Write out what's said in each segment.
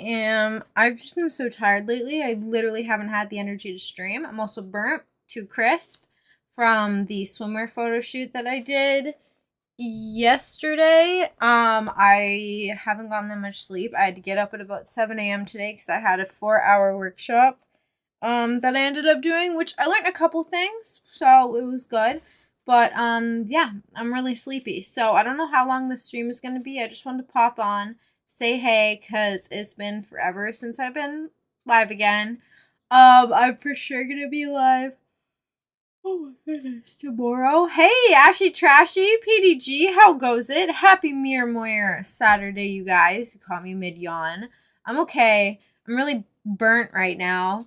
I've just been so tired lately. I literally haven't had the energy to stream. I'm also burnt to crisp from the swimwear photo shoot that I did yesterday. I haven't gotten that much sleep. I had to get up at about 7 a.m. today because I had a 4-hour workshop that I ended up doing, which I learned a couple things, so it was good. But yeah, I'm really sleepy. So I don't know how long the stream is gonna be. I just wanted to pop on, say hey, cause it's been forever since I've been live again. I'm for sure gonna be live. Oh my goodness, tomorrow. Hey, Ashy Trashy, PDG, how goes it? Happy Mir Moyer Saturday, you guys. You caught me mid yawn. I'm okay. I'm really burnt right now.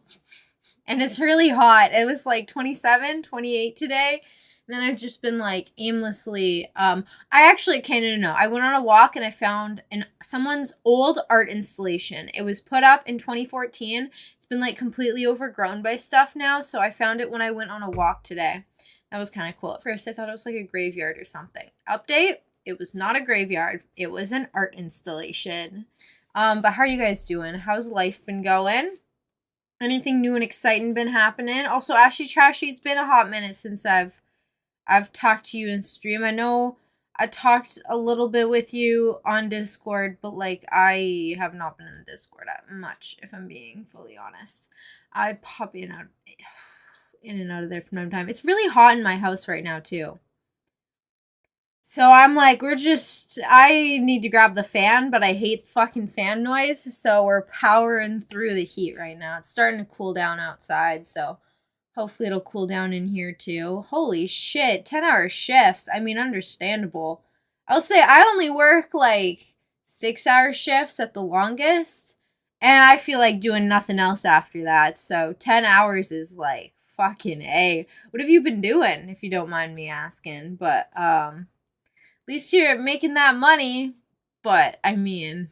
And it's really hot. It was like 27, 28 today. And then I've just been like aimlessly. I actually no. I went on a walk and I found someone's old art installation. It was put up in 2014. It's been like completely overgrown by stuff now. So I found it when I went on a walk today. That was kind of cool. At first I thought it was like a graveyard or something. Update, it was not a graveyard. It was an art installation. But how are you guys doing? How's life been going? Anything new and exciting been happening? Also, Ashy Trashy, it's been a hot minute since I've talked to you in stream. I know I talked a little bit with you on Discord, but like I have not been in the Discord that much, if I'm being fully honest. I pop in and out of there from time to time. It's really hot in my house right now too. So I'm like, I need to grab the fan, but I hate fucking fan noise. So we're powering through the heat right now. It's starting to cool down outside. So hopefully it'll cool down in here too. Holy shit, 10-hour shifts. I mean, understandable. I'll say I only work like 6-hour shifts at the longest. And I feel like doing nothing else after that. So 10 hours is like fucking A. What have you been doing, if you don't mind me asking? But, at least you're making that money, but I mean,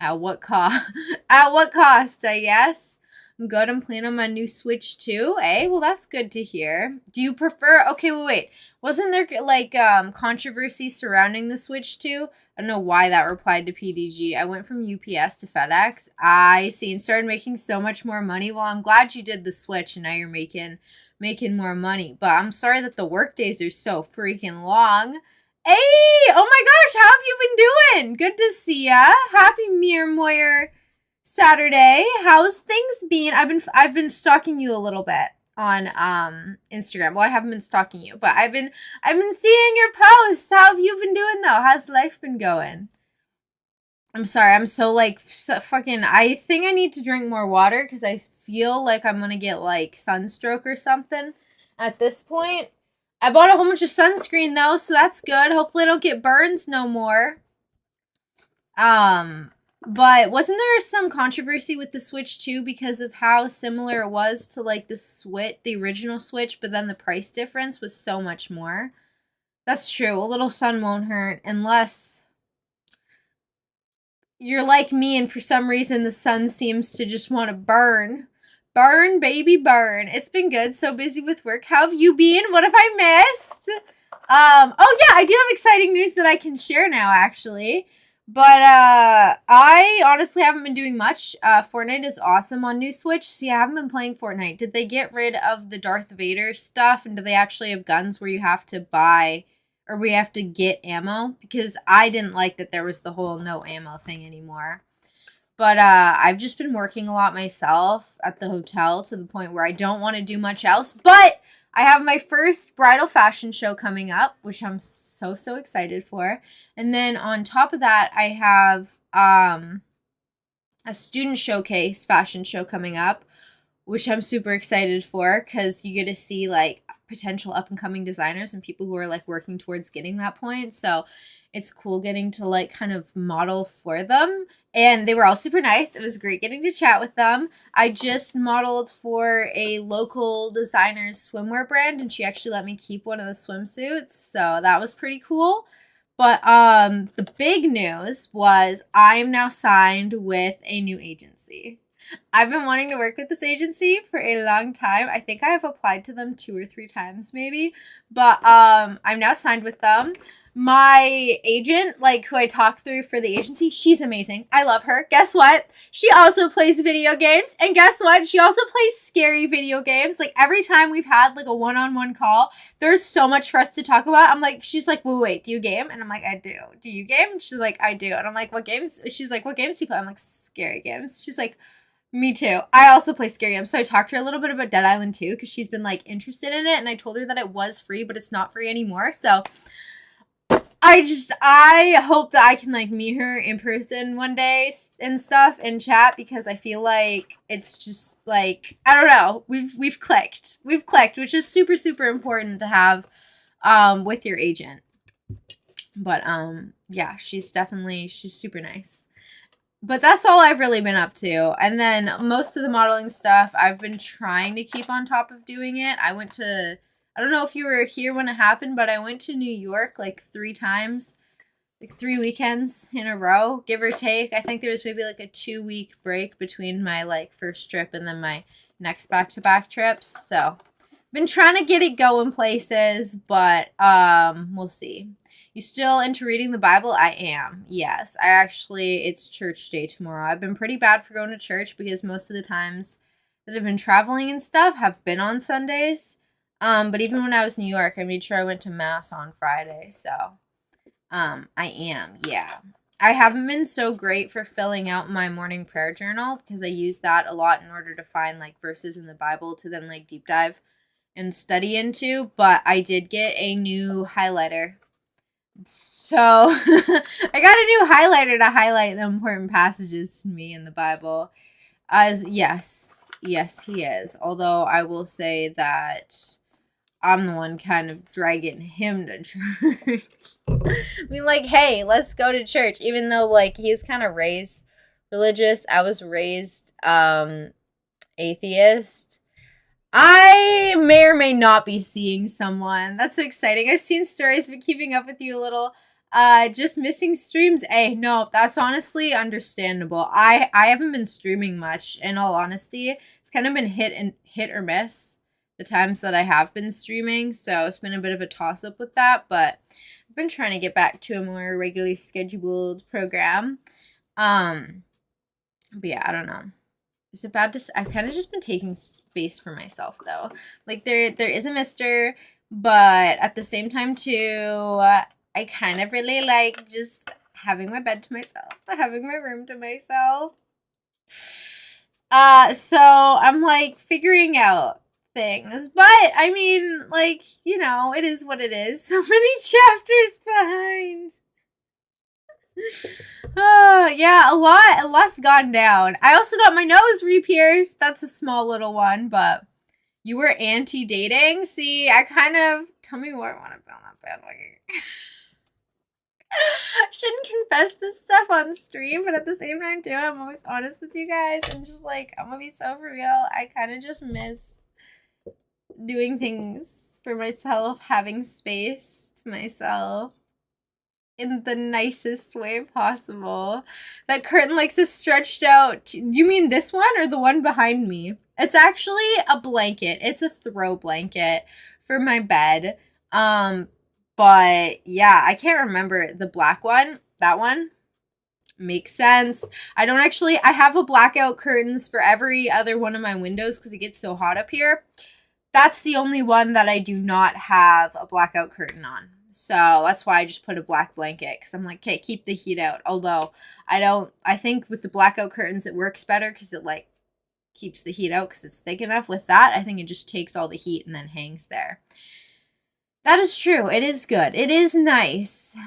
at what cost? At what cost, I guess? I'm good. I'm playing on my new Switch too. Eh? Well, that's good to hear. Do you prefer? Okay, wait. Wasn't there like controversy surrounding the Switch 2? I don't know why that replied to PDG. I went from UPS to FedEx. I see, and started making so much more money. Well, I'm glad you did the Switch, and now you're making more money. But I'm sorry that the work days are so freaking long. Hey! Oh my gosh, how have you been doing? Good to see ya. Happy Mir Moyer Saturday. How's things been? I've been stalking you a little bit on Instagram. Well, I haven't been stalking you, but I've been seeing your posts. How have you been doing though? How's life been going? I'm sorry. I'm so like fucking. I think I need to drink more water because I feel like I'm gonna get like sunstroke or something at this point. I bought a whole bunch of sunscreen though, so that's good. Hopefully I don't get burns no more. But wasn't there some controversy with the Switch 2 because of how similar it was to like the original Switch, but then the price difference was so much more? That's true. A little sun won't hurt unless you're like me and for some reason the sun seems to just want to burn. Burn, baby, burn. It's been good. So busy with work. How have you been? What have I missed? Oh yeah, I do have exciting news that I can share now, actually. But, I honestly haven't been doing much. Fortnite is awesome on new Switch. See, I haven't been playing Fortnite. Did they get rid of the Darth Vader stuff? And do they actually have guns where you have to buy, or we have to get ammo? Because I didn't like that there was the whole no ammo thing anymore. But I've just been working a lot myself at the hotel to the point where I don't want to do much else. But I have my first bridal fashion show coming up, which I'm so excited for. And then on top of that, I have a student showcase fashion show coming up, which I'm super excited for because you get to see like potential up and coming designers and people who are like working towards getting that point. So it's cool getting to like kind of model for them. And they were all super nice. It was great getting to chat with them. I just modeled for a local designer's swimwear brand, and she actually let me keep one of the swimsuits. So that was pretty cool. But the big news was I'm now signed with a new agency. I've been wanting to work with this agency for a long time. I think I have applied to them 2 or 3 times maybe. But I'm now signed with them. my agent, like who I talk through for the agency, she's amazing. I love her. Guess what? She also plays video games. And guess what? She also plays scary video games. Like every time we've had like a one-on-one call, there's so much for us to talk about. I'm like, she's like, wait, do you game? And I'm like, I do. Do you game? And she's like, I do. And I'm like, what games? She's like, what games do you play? I'm like, scary games. She's like, me too. I also play scary games. So I talked to her a little bit about Dead Island 2 because she's been like interested in it. And I told her that it was free, but it's not free anymore. So I hope that I can like meet her in person one day and stuff and chat, because I feel like it's just like, I don't know, we've clicked, which is super, super important to have with your agent. But yeah, she's super nice. But that's all I've really been up to. And then most of the modeling stuff, I've been trying to keep on top of doing it. I don't know if you were here when it happened, but I went to New York like 3 times, like 3 weekends in a row, give or take. I think there was maybe like a 2-week break between my like first trip and then my next back-to-back trips. So been trying to get it going places, but we'll see. You still into reading the Bible? I am. Yes. It's church day tomorrow. I've been pretty bad for going to church because most of the times that I've been traveling and stuff have been on Sundays. But even when I was in New York, I made sure I went to mass on Friday. So, I am. Yeah. I haven't been so great for filling out my morning prayer journal because I use that a lot in order to find like verses in the Bible to then like deep dive and study into. But I did get a new highlighter. So I got a new highlighter to highlight the important passages to me in the Bible. Yes, he is. Although I will say that I'm the one kind of dragging him to church. I mean, like, hey, let's go to church. Even though, like, he's kind of raised religious. I was raised atheist. I may or may not be seeing someone. That's so exciting. I've seen stories, but keeping up with you a little. Just missing streams. Hey, no, that's honestly understandable. I haven't been streaming much, in all honesty. It's kind of been hit or miss the times that I have been streaming, so it's been a bit of a toss-up with that, but I've been trying to get back to a more regularly scheduled program. But yeah, I don't know. Is it bad to say? I've kind of just been taking space for myself, though. Like, there is a mister, but at the same time, too, I kind of really like just having my bed to myself, having my room to myself. So I'm, like, figuring out things. But, I mean, like, you know, it is what it is. So many chapters behind. Oh, yeah, a lot's gone down. I also got my nose re-pierced. That's a small little one, but you were anti-dating? See, I kind of... Tell me what I want to be on that bandwagon. I shouldn't confess this stuff on stream, but at the same time, too, I'm always honest with you guys. And just, like, I'm gonna be so for real. I kind of just miss doing things for myself, having space to myself in the nicest way possible. That curtain likes is stretched out. Do you mean this one or the one behind me? It's actually a blanket. It's a throw blanket for my bed. But yeah, I can't remember the black one. That one makes sense. I have a blackout curtains for every other one of my windows because it gets so hot up here. That's the only one that I do not have a blackout curtain on. So that's why I just put a black blanket, because I'm like, okay, keep the heat out. Although I think with the blackout curtains it works better because it like keeps the heat out because it's thick enough. With that, I think it just takes all the heat and then hangs there. That is true. It is good. It is nice.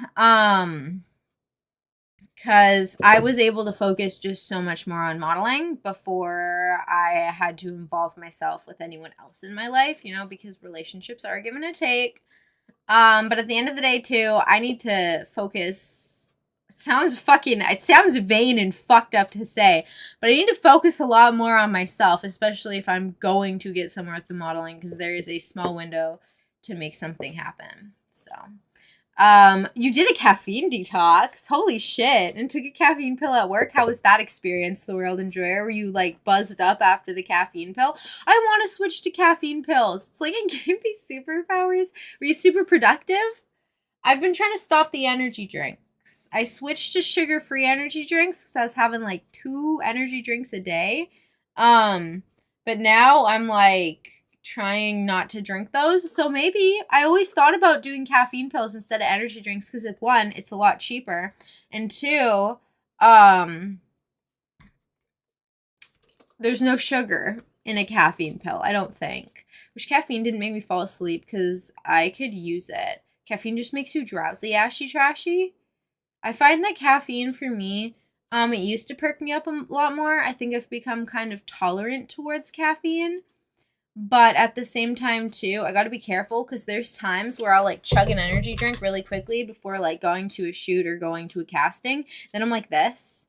Because I was able to focus just so much more on modeling before I had to involve myself with anyone else in my life, you know, because relationships are a give and a take. But at the end of the day, too, I need to focus. It sounds vain and fucked up to say, but I need to focus a lot more on myself, especially if I'm going to get somewhere with the modeling, because there is a small window to make something happen. So, you did a caffeine detox. Holy shit. And took a caffeine pill at work. How was that experience, the World Enjoyer? Were you like buzzed up after the caffeine pill? I want to switch to caffeine pills. It's like it gave me superpowers. Were you super productive? I've been trying to stop the energy drinks. I switched to sugar-free energy drinks because I was having like 2 energy drinks a day. But now I'm like trying not to drink those. So maybe I always thought about doing caffeine pills instead of energy drinks because if one, it's a lot cheaper, and 2, there's no sugar in a caffeine pill, I don't think. Which caffeine didn't make me fall asleep because I could use it. Caffeine just makes you drowsy, ashy trashy. I find that caffeine for me, it used to perk me up a lot more. I think I've become kind of tolerant towards caffeine. But at the same time, too, I gotta be careful because there's times where I'll like chug an energy drink really quickly before like going to a shoot or going to a casting. Then I'm like this.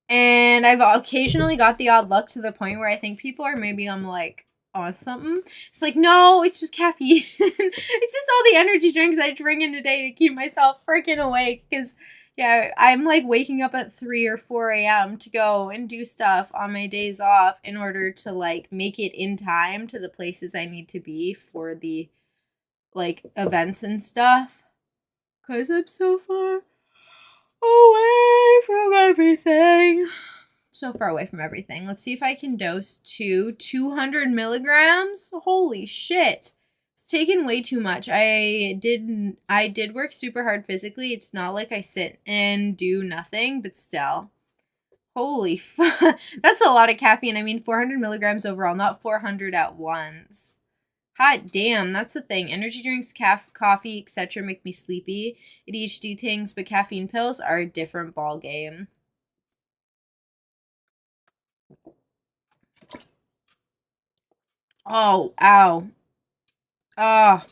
And I've occasionally got the odd look to the point where I think people are maybe I'm like on something. It's like, no, it's just caffeine. It's just all the energy drinks I drink in a day to keep myself freaking awake. Because, yeah, I'm like waking up at 3 or 4 a.m. to go and do stuff on my days off in order to like make it in time to the places I need to be for the like events and stuff. Because I'm so far away from everything. So far away from everything. Let's see if I can dose to 200 milligrams. Holy shit. It's taken way too much. I did work super hard physically. It's not like I sit and do nothing, but still. Holy fuck. That's a lot of caffeine. I mean, 400 milligrams overall, not 400 at once. Hot damn, that's the thing. Energy drinks, coffee, etc. make me sleepy. ADHD things, but caffeine pills are a different ball game. Oh, ow.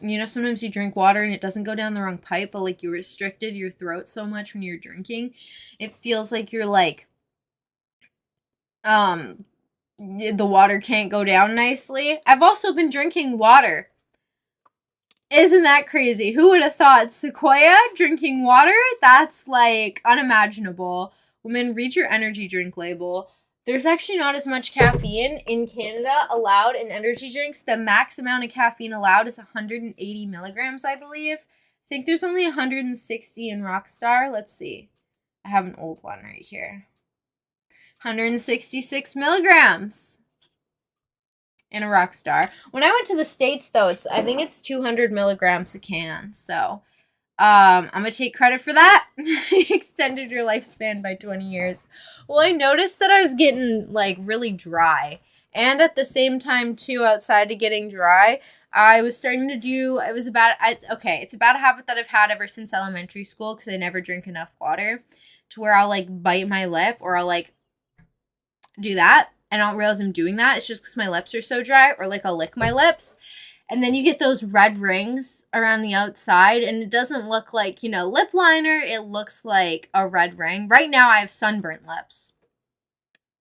You know, sometimes you drink water and it doesn't go down the wrong pipe, but like you restricted your throat so much when you're drinking. It feels like you're like, the water can't go down nicely. I've also been drinking water. Isn't that crazy? Who would have thought Sequoia drinking water? That's like unimaginable. Women, read your energy drink label. There's actually not as much caffeine in Canada allowed in energy drinks. The max amount of caffeine allowed is 180 milligrams, I believe. I think there's only 160 in Rockstar. Let's see. I have an old one right here. 166 milligrams in a Rockstar. When I went to the States, though, I think it's 200 milligrams a can. So, I'm gonna take credit for that. Extended your lifespan by 20 years. Well, I noticed that I was getting, like, really dry. And at the same time, too, outside of getting dry, I was starting to do, it's a bad habit that I've had ever since elementary school because I never drink enough water to where I'll, like, bite my lip or I'll, like, do that. And I don't realize I'm doing that. It's just because my lips are so dry, or like I'll lick my lips. And then you get those red rings around the outside, and it doesn't look like, you know, lip liner. It looks like a red ring. Right now I have sunburnt lips.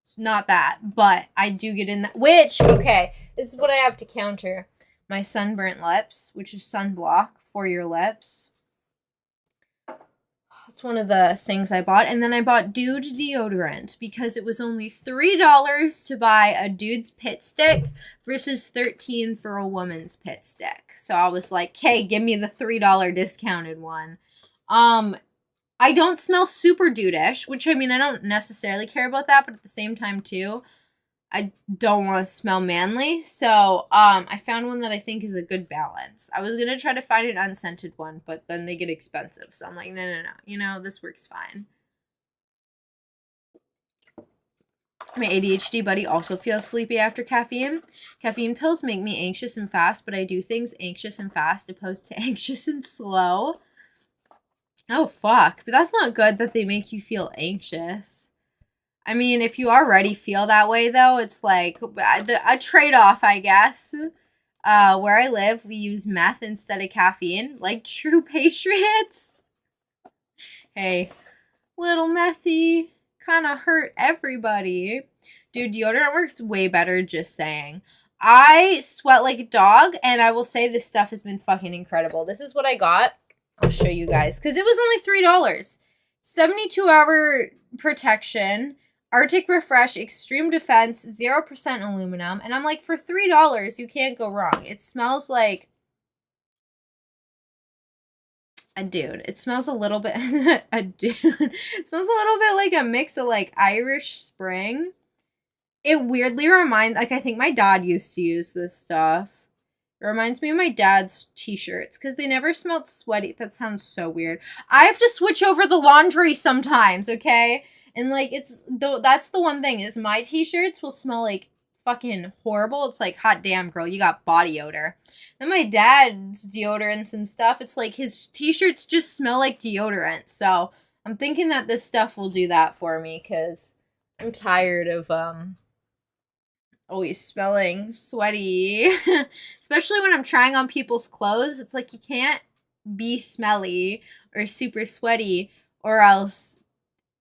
It's not that, but I do get in that. Which, okay, this is what I have to counter my sunburnt lips, which is sunblock for your lips. That's one of the things I bought. And then I bought Dude deodorant because it was only $3 to buy a dude's pit stick versus $13 for a woman's pit stick. So I was like, hey, give me the $3 discounted one. I don't smell super dude-ish, which, I mean, I don't necessarily care about that, but at the same time, too, I don't want to smell manly. So, I found one that I think is a good balance. I was going to try to find an unscented one, but then they get expensive. So I'm like, no. You know, this works fine. My ADHD buddy also feels sleepy after caffeine. Caffeine pills make me anxious and fast, but I do things anxious and fast opposed to anxious and slow. Oh, fuck. But that's not good that they make you feel anxious. I mean, if you already feel that way, though, it's like a trade-off, I guess. Where I live, we use meth instead of caffeine, like true patriots. Hey, little methy kind of hurt everybody. Dude, deodorant works way better, just saying. I sweat like a dog, and I will say this stuff has been fucking incredible. This is what I got. I'll show you guys, because it was only $3. 72-hour protection, Arctic Refresh, Extreme Defense, 0% aluminum. And I'm like, for $3, you can't go wrong. It smells like A dude. It smells a little bit a dude. It smells a little bit like a mix of like Irish Spring. It weirdly reminds, like, I think my dad used to use this stuff. It reminds me of my dad's t-shirts because they never smelled sweaty. That sounds so weird. I have to switch over the laundry sometimes, okay? And like that's the one thing is my t-shirts will smell like fucking horrible. It's like, hot damn, girl, you got body odor. And my dad's deodorants and stuff, it's like his t-shirts just smell like deodorant. So I'm thinking that this stuff will do that for me because I'm tired of always smelling sweaty. Especially when I'm trying on people's clothes. It's like you can't be smelly or super sweaty or else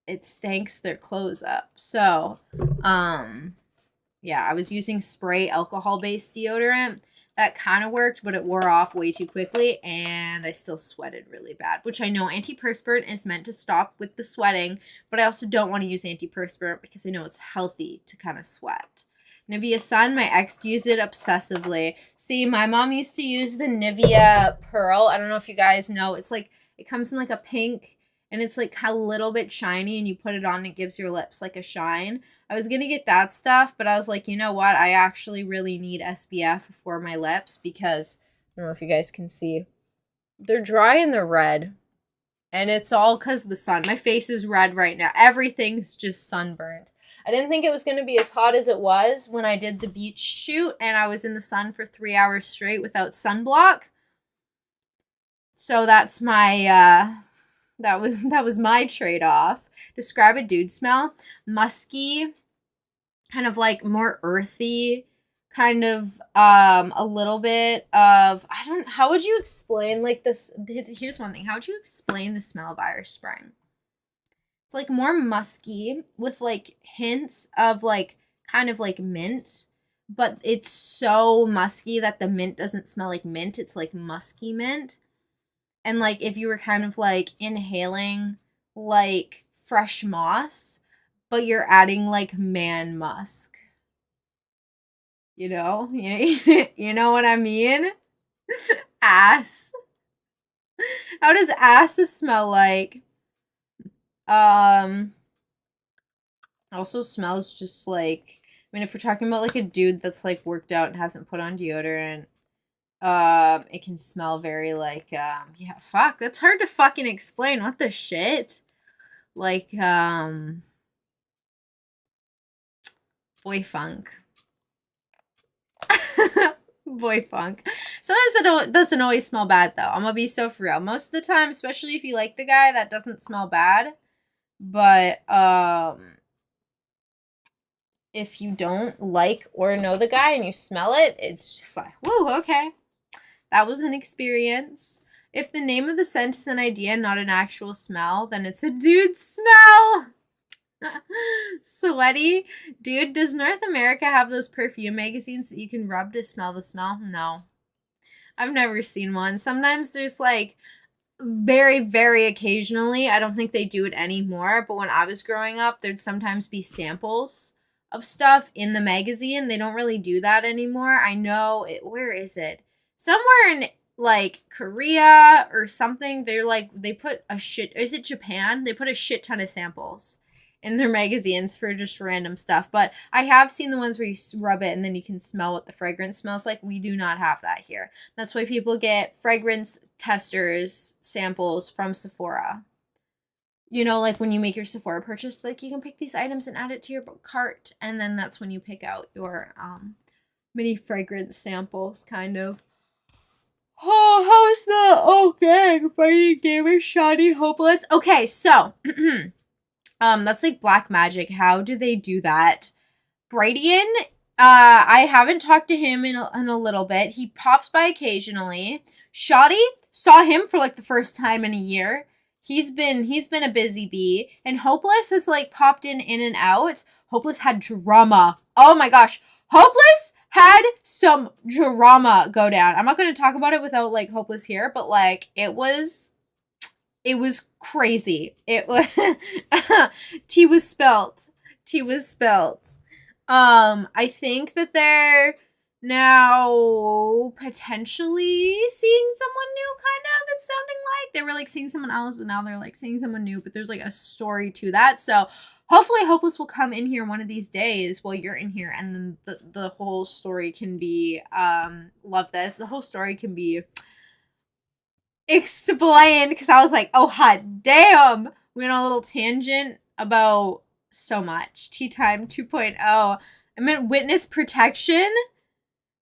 it stanks their clothes up. So, yeah, I was using spray alcohol-based deodorant. That kind of worked, but it wore off way too quickly, and I still sweated really bad, which I know antiperspirant is meant to stop with the sweating, but I also don't want to use antiperspirant because I know it's healthy to kind of sweat. Nivea Sun, my ex used it obsessively. See, my mom used to use the Nivea Pearl. I don't know if you guys know. It's like, it comes in like a pink, and it's like a little bit shiny, and you put it on, and it gives your lips like a shine. I was going to get that stuff, but I was like, you know what? I actually really need SPF for my lips because, I don't know if you guys can see, they're dry and they're red. And it's all because of the sun. My face is red right now. Everything's just sunburnt. I didn't think it was going to be as hot as it was when I did the beach shoot and I was in the sun for 3 hours straight without sunblock. So that's my, that was my trade-off. Describe a dude smell. Musky, kind of like more earthy, kind of a little bit of, how would you explain like this? Here's one thing. How would you explain the smell of Irish Spring? It's like more musky with like hints of like kind of like mint, but it's so musky that the mint doesn't smell like mint. It's like musky mint. And like if you were kind of like inhaling like fresh moss, but you're adding like man musk. You know? You know what I mean? Ass. How does ass smell like? Also smells just like, I mean, if we're talking about like a dude that's like worked out and hasn't put on deodorant, it can smell very like, yeah, fuck, that's hard to fucking explain. What the shit? Like, boy funk. Boy funk. Sometimes it doesn't always smell bad, though. I'm gonna be so for real. Most of the time, especially if you like the guy, that doesn't smell bad. But, if you don't like or know the guy and you smell it, it's just like, woo, okay. That was an experience. If the name of the scent is an idea, not an actual smell, then it's a dude smell. Sweaty. Dude, does North America have those perfume magazines that you can rub to smell the smell? No. I've never seen one. Sometimes there's like very, very occasionally. I don't think they do it anymore, but when I was growing up, there'd sometimes be samples of stuff in the magazine. They don't really do that anymore. I know it, where is it? Somewhere in like Korea or something. They're like, they put a shit, is it Japan? They put a shit ton of samples in their magazines for just random stuff. But I have seen the ones where you rub it and then you can smell what the fragrance smells like. We do not have that here. That's why people get fragrance testers samples from Sephora. You know, like when you make your Sephora purchase, like you can pick these items and add it to your cart. And then that's when you pick out your mini fragrance samples, kind of. Oh, how is that? Oh, gang, fighting gamer, shoddy, hopeless. Okay, so that's like black magic. How do they do that? Brightian, I haven't talked to him in a little bit. He pops by occasionally. Shoddy, saw him for like the first time in a year. He's been a busy bee. And Hopeless has like popped in and out. Hopeless had drama. Oh my gosh. Hopeless had some drama go down. I'm not going to talk about it without like Hopeless here, but like it was crazy. It was tea was spelt. I think that Now, potentially seeing someone new, kind of, it's sounding like. They were like seeing someone else, and now they're like seeing someone new, but there's like a story to that. So hopefully Hopeless will come in here one of these days while you're in here, and then the whole story can be love this. The whole story can be explained, because I was like, oh hot damn. We went on a little tangent about so much. Tea Time 2.0. I meant witness protection.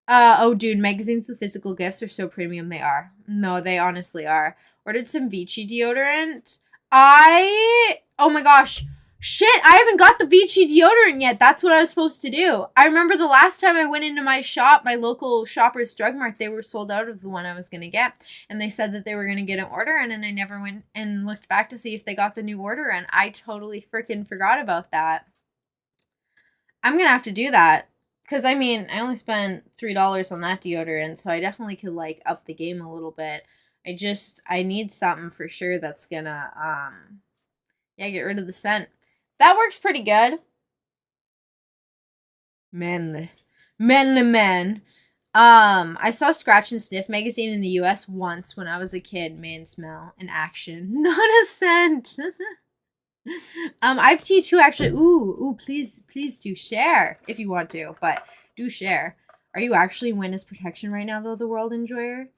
Oh, dude, magazines with physical gifts are so premium. They are. No, they honestly are. Ordered some Vichy deodorant. Oh my gosh. Shit, I haven't got the Vichy deodorant yet. That's what I was supposed to do. I remember the last time I went into my shop, my local Shoppers Drug Mart, they were sold out of the one I was going to get. And they said that they were going to get an order, and then I never went and looked back to see if they got the new order, and I totally freaking forgot about that. I'm going to have to do that. Because, I mean, I only spent $3 on that deodorant, so I definitely could, like, up the game a little bit. I need something for sure that's gonna, yeah, get rid of the scent. That works pretty good. Manly. Manly man. I saw Scratch and Sniff magazine in the US once when I was a kid. Man smell in action. Not a scent. I have tea too, actually. Ooh, please do share if you want to, but do share. Are you actually in witness protection right now, though, the World Enjoyer?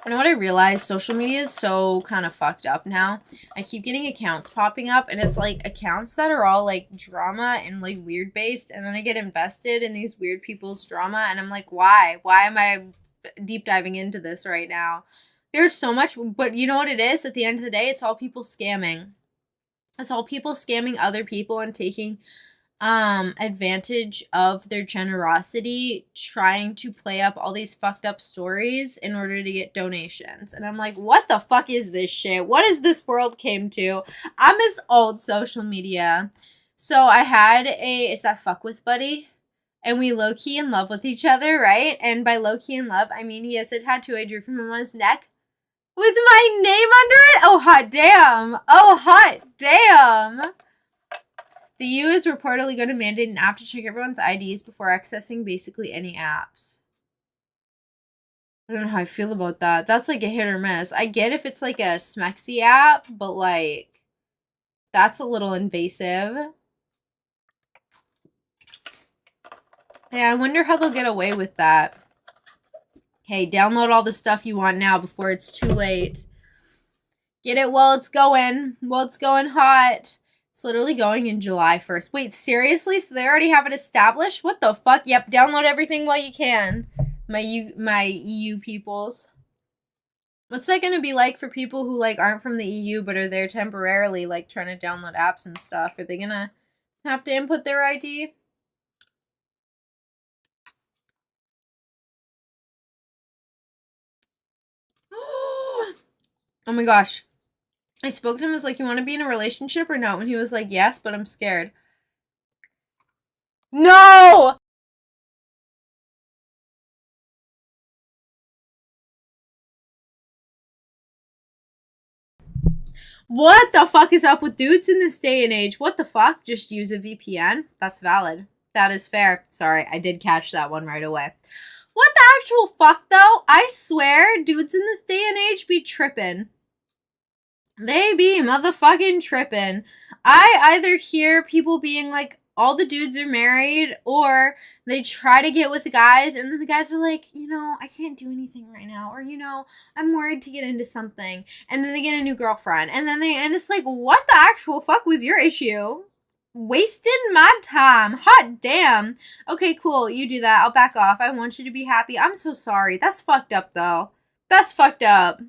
You know what I realized? Social media is so kind of fucked up now. I keep getting accounts popping up, and it's like accounts that are all like drama and like weird based, and then I get invested in these weird people's drama, and I'm like, why? Why am I deep diving into this right now? There's so much, but you know what it is? At the end of the day, it's all people scamming. It's all people scamming other people and taking advantage of their generosity, trying to play up all these fucked up stories in order to get donations. And I'm like, what the fuck is this shit? What is this world came to? I miss old social media. So I had is that Fuck With Buddy? And we low-key in love with each other, right? And by low-key in love, I mean he has a tattoo I drew from him on his neck with my name under it. Oh, hot damn. Oh, hot damn. The EU is reportedly going to mandate an app to check everyone's IDs before accessing basically any apps. I don't know how I feel about that. That's like a hit or miss. I get if it's like a Smexy app, but like, that's a little invasive. Yeah, I wonder how they'll get away with that. Hey, download all the stuff you want now before it's too late. Get it while it's going. While it's going hot. It's literally going in July 1st. Wait, seriously? So they already have it established? What the fuck? Yep, download everything while you can. My EU peoples. What's that gonna be like for people who like aren't from the EU but are there temporarily, like trying to download apps and stuff? Are they gonna have to input their ID? Oh my gosh. I spoke to him, was like, you want to be in a relationship or no? And he was like, yes, but I'm scared. No! What the fuck is up with dudes in this day and age? What the fuck? Just use a VPN? That's valid. That is fair. Sorry, I did catch that one right away. What the actual fuck, though? I swear, dudes in this day and age be tripping. They be motherfucking tripping. I either hear people being like, all the dudes are married, or they try to get with the guys, and then the guys are like, you know, I can't do anything right now, or, you know, I'm worried to get into something, and then they get a new girlfriend, and it's like, what the actual fuck was your issue? Wasting my time. Hot damn. Okay, cool, you do that. I'll back off. I want you to be happy. I'm so sorry. That's fucked up, though. That's fucked up.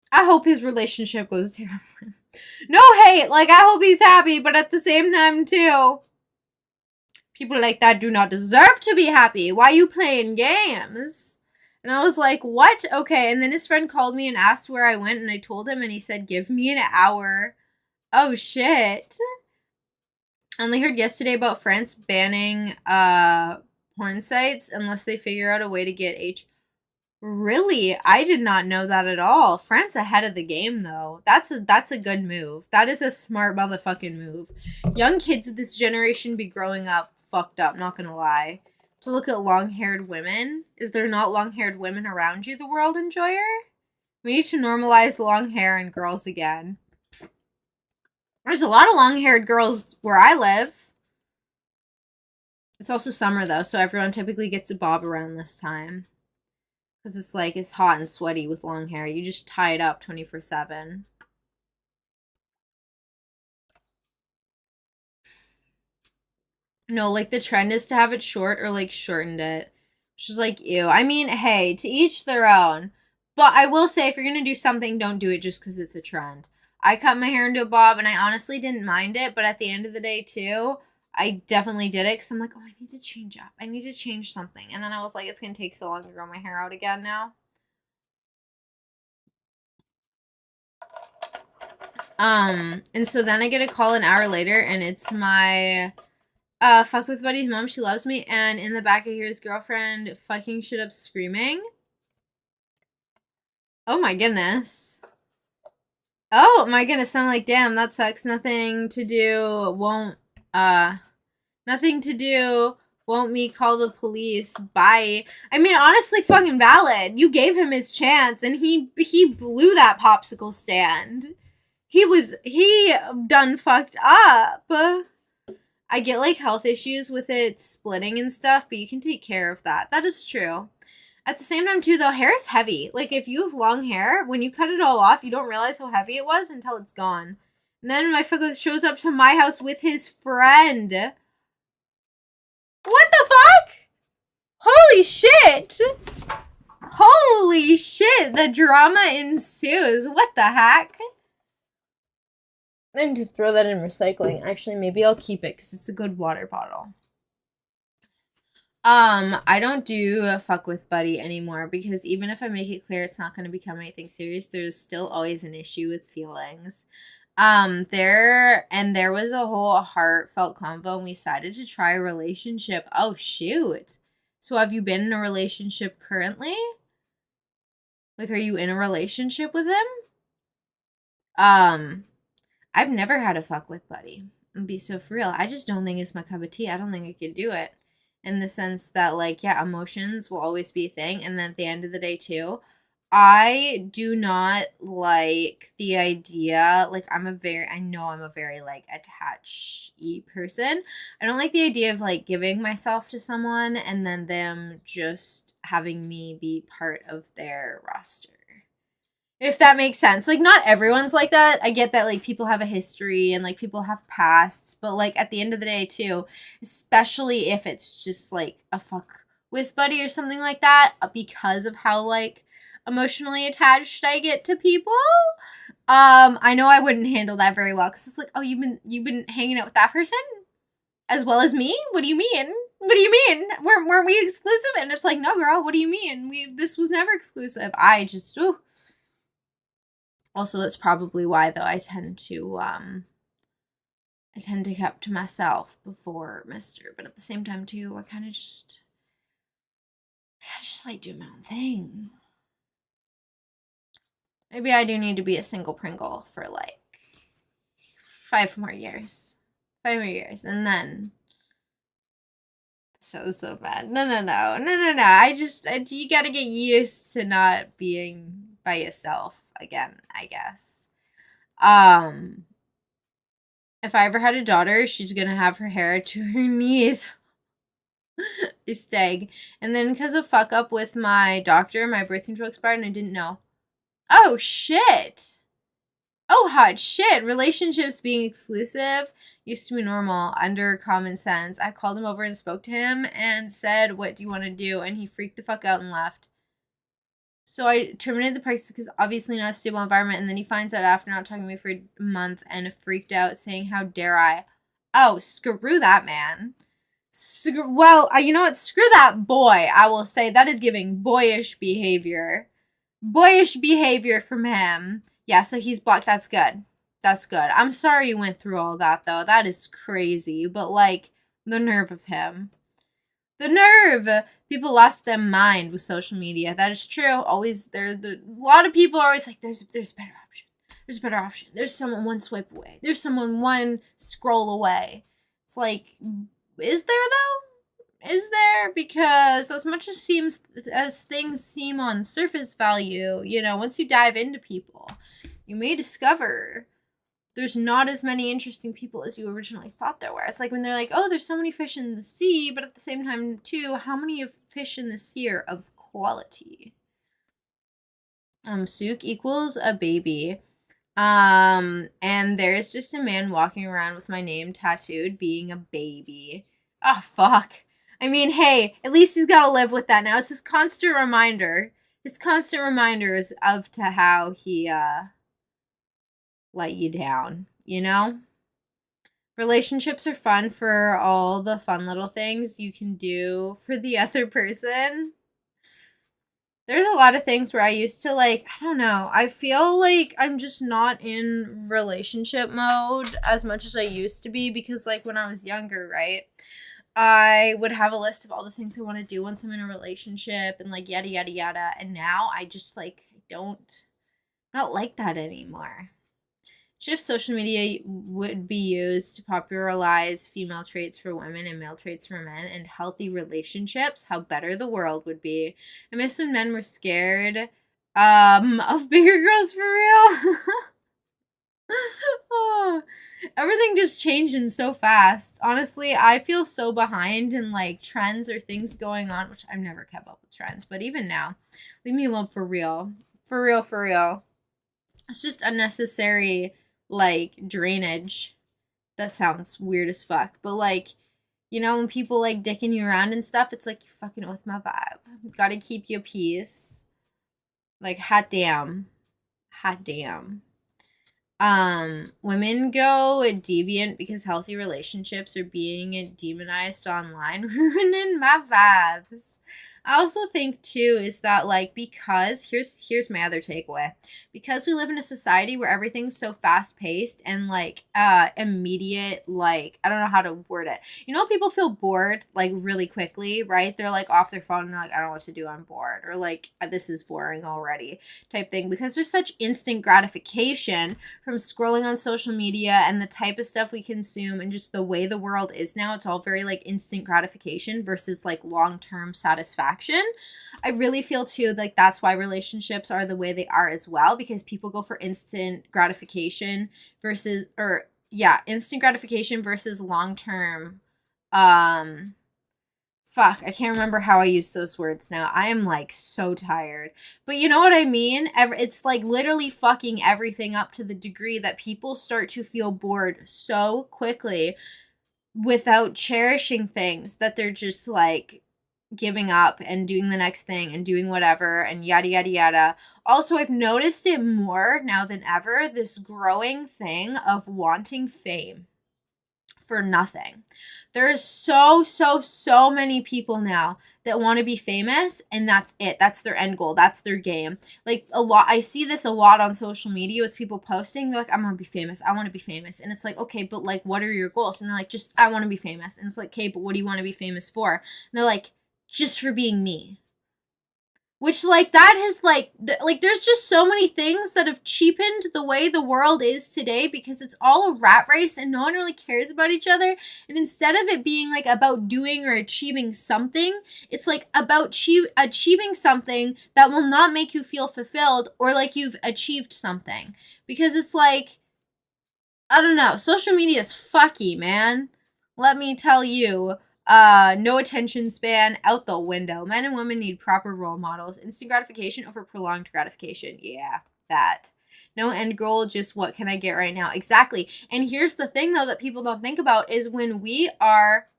I hope his relationship goes terribly. No hate. Like, I hope he's happy, but at the same time, too, people like that do not deserve to be happy. Why are you playing games? And I was like, what? Okay. And then his friend called me and asked where I went, and I told him, and he said, give me an hour. Oh, shit. I only heard yesterday about France banning porn sites unless they figure out a way to get Really? I did not know that at all. France ahead of the game though. That's a good move. That is a smart motherfucking move. Young kids of this generation be growing up fucked up, not gonna lie. To look at long-haired women. Is there not long-haired women around you, the world enjoyer? We need to normalize long hair in girls again. There's a lot of long-haired girls where I live. It's also summer though, so everyone typically gets a bob around this time. Because it's like, it's hot and sweaty with long hair. You just tie it up 24/7. No, like the trend is to have it short or like shortened it. She's like, ew. I mean, hey, to each their own. But I will say, if you're going to do something, don't do it just because it's a trend. I cut my hair into a bob and I honestly didn't mind it. But at the end of the day, too, I definitely did it because I'm like, oh, I need to change up. I need to change something. And then I was like, it's going to take so long to grow my hair out again now. And so then I get a call an hour later and it's my fuck with buddy's mom. She loves me. And in the back I hear his girlfriend fucking shit up screaming. Oh my goodness. Oh my goodness. I'm like, damn, that sucks. Nothing to do. Nothing to do. Won't me call the police? Bye. I mean, honestly, fucking valid. You gave him his chance and he blew that popsicle stand. He done fucked up. I get like health issues with it splitting and stuff, but you can take care of that. That is true. At the same time too though, hair is heavy. Like if you have long hair, when you cut it all off, you don't realize how heavy it was until it's gone. And then my fucker shows up to my house with his friend. What the fuck? Holy shit! Holy shit, the drama ensues. What the heck? I need to throw that in recycling. Actually, maybe I'll keep it because it's a good water bottle. I don't do fuck with buddy anymore because even if I make it clear it's not going to become anything serious, there's still always an issue with feelings. There was a whole heartfelt convo and we decided to try a relationship. Oh shoot. So have you been in a relationship currently? Like, are you in a relationship with him? I've never had a fuck with buddy. And be so for real. I just don't think it's my cup of tea. I don't think I could do it. In the sense that, like, yeah, emotions will always be a thing. And then at the end of the day, too, I do not like the idea. Like, I know I'm a very, like, attached-y person. I don't like the idea of, like, giving myself to someone and then them just having me be part of their roster. If that makes sense. Like, not everyone's like that. I get that, like, people have a history and, like, people have pasts. But, like, at the end of the day, too, especially if it's just, like, a fuck with buddy or something like that, because of how, like, emotionally attached I get to people, I know I wouldn't handle that very well. Because it's like, oh, you've been hanging out with that person? As well as me? What do you mean? What do you mean? Weren't we exclusive? And it's like, no, girl, what do you mean? This was never exclusive. I just, ooh. Also, that's probably why, though, I tend to keep to myself before Mr. But at the same time, too, I kind of just like do my own thing. Maybe I do need to be a single Pringle for like 5 more years. 5 more years, and then. So bad. No. You gotta get used to not being by yourself again, I guess. If I ever had a daughter, she's gonna have her hair to her knees. Stag. And then because of fuck up with my doctor, my birth control expired and I didn't know. Oh shit. Oh hot shit. Relationships being exclusive used to be normal under common sense. I called him over and spoke to him and said, what do you want to do? And he freaked the fuck out and left. So I terminated the practice because obviously not a stable environment. And then he finds out after not talking to me for a month and freaked out saying, how dare I? Oh, screw that man. Well, you know what? Screw that boy. I will say that is giving boyish behavior. Boyish behavior from him. Yeah, so he's blocked. That's good. That's good. I'm sorry you went through all that, though. That is crazy. But, like, the nerve of him. The nerve! People lost their mind with social media. That is true. Always, a lot of people are always like, there's a better option. There's a better option. There's someone one swipe away. There's someone one scroll away. It's like, is there though? Is there? Because as much as things seem on surface value, once you dive into people, you may discover there's not as many interesting people as you originally thought there were. It's like when they're like, oh, there's so many fish in the sea, but at the same time, too, how many fish in the sea are of quality? Sook equals a baby. And there's just a man walking around with my name tattooed being a baby. Oh, fuck. I mean, hey, at least he's got to live with that now. It's his constant reminder. His constant reminders of to how he, let you down, Relationships are fun for all the fun little things you can do for the other person. There's a lot of things where I used to I don't know, I feel like I'm just not in relationship mode as much as I used to be because when I was younger, right? I would have a list of all the things I want to do once I'm in a relationship and yada yada yada. And now I just not like that anymore. If social media would be used to popularize female traits for women and male traits for men and healthy relationships, how better the world would be. I miss when men were scared of bigger girls for real. Oh, everything just changing so fast. Honestly, I feel so behind in trends or things going on, which I've never kept up with trends, but even now, leave me alone for real. For real, for real. It's just unnecessary drainage. That sounds weird as fuck, but when people dicking you around and stuff, it's like you're fucking with my vibe. Gotta keep your peace. Hot damn. Women go deviant because healthy relationships are being demonized online, ruining my vibes. I also think too is that because here's my other takeaway. Because we live in a society where everything's so fast paced and immediate, I don't know how to word it. People feel bored really quickly, right? They're off their phone and they're I don't know what to do, I'm bored. Or this is boring already type thing. Because there's such instant gratification from scrolling on social media and the type of stuff we consume and just the way the world is now. It's all very instant gratification versus long-term satisfaction. I really feel too that's why relationships are the way they are as well, because people go for instant gratification versus long-term fuck, I can't remember how I use those words now. I am so tired. But you know what I mean? It's literally fucking everything up to the degree that people start to feel bored so quickly without cherishing things that they're just giving up and doing the next thing and doing whatever and yada yada yada. Also, I've noticed it more now than ever, this growing thing of wanting fame for nothing. There's so many people now that want to be famous, and that's it. That's their end goal. That's their game. I see this a lot on social media with people posting. They're I'm gonna be famous. I want to be famous. And it's okay, but what are your goals? And they're just, I want to be famous. And it's okay, but what do you want to be famous for? And they're just for being me. Which that has there's just so many things that have cheapened the way the world is today because it's all a rat race and no one really cares about each other. And instead of it being about doing or achieving something, it's about achieving something that will not make you feel fulfilled or you've achieved something. Because it's I don't know, social media is fucky, man. Let me tell you. No attention span, out the window. Men and women need proper role models. Instant gratification over prolonged gratification. Yeah, that. No end goal, just what can I get right now? Exactly. And here's the thing, though, that people don't think about is when we are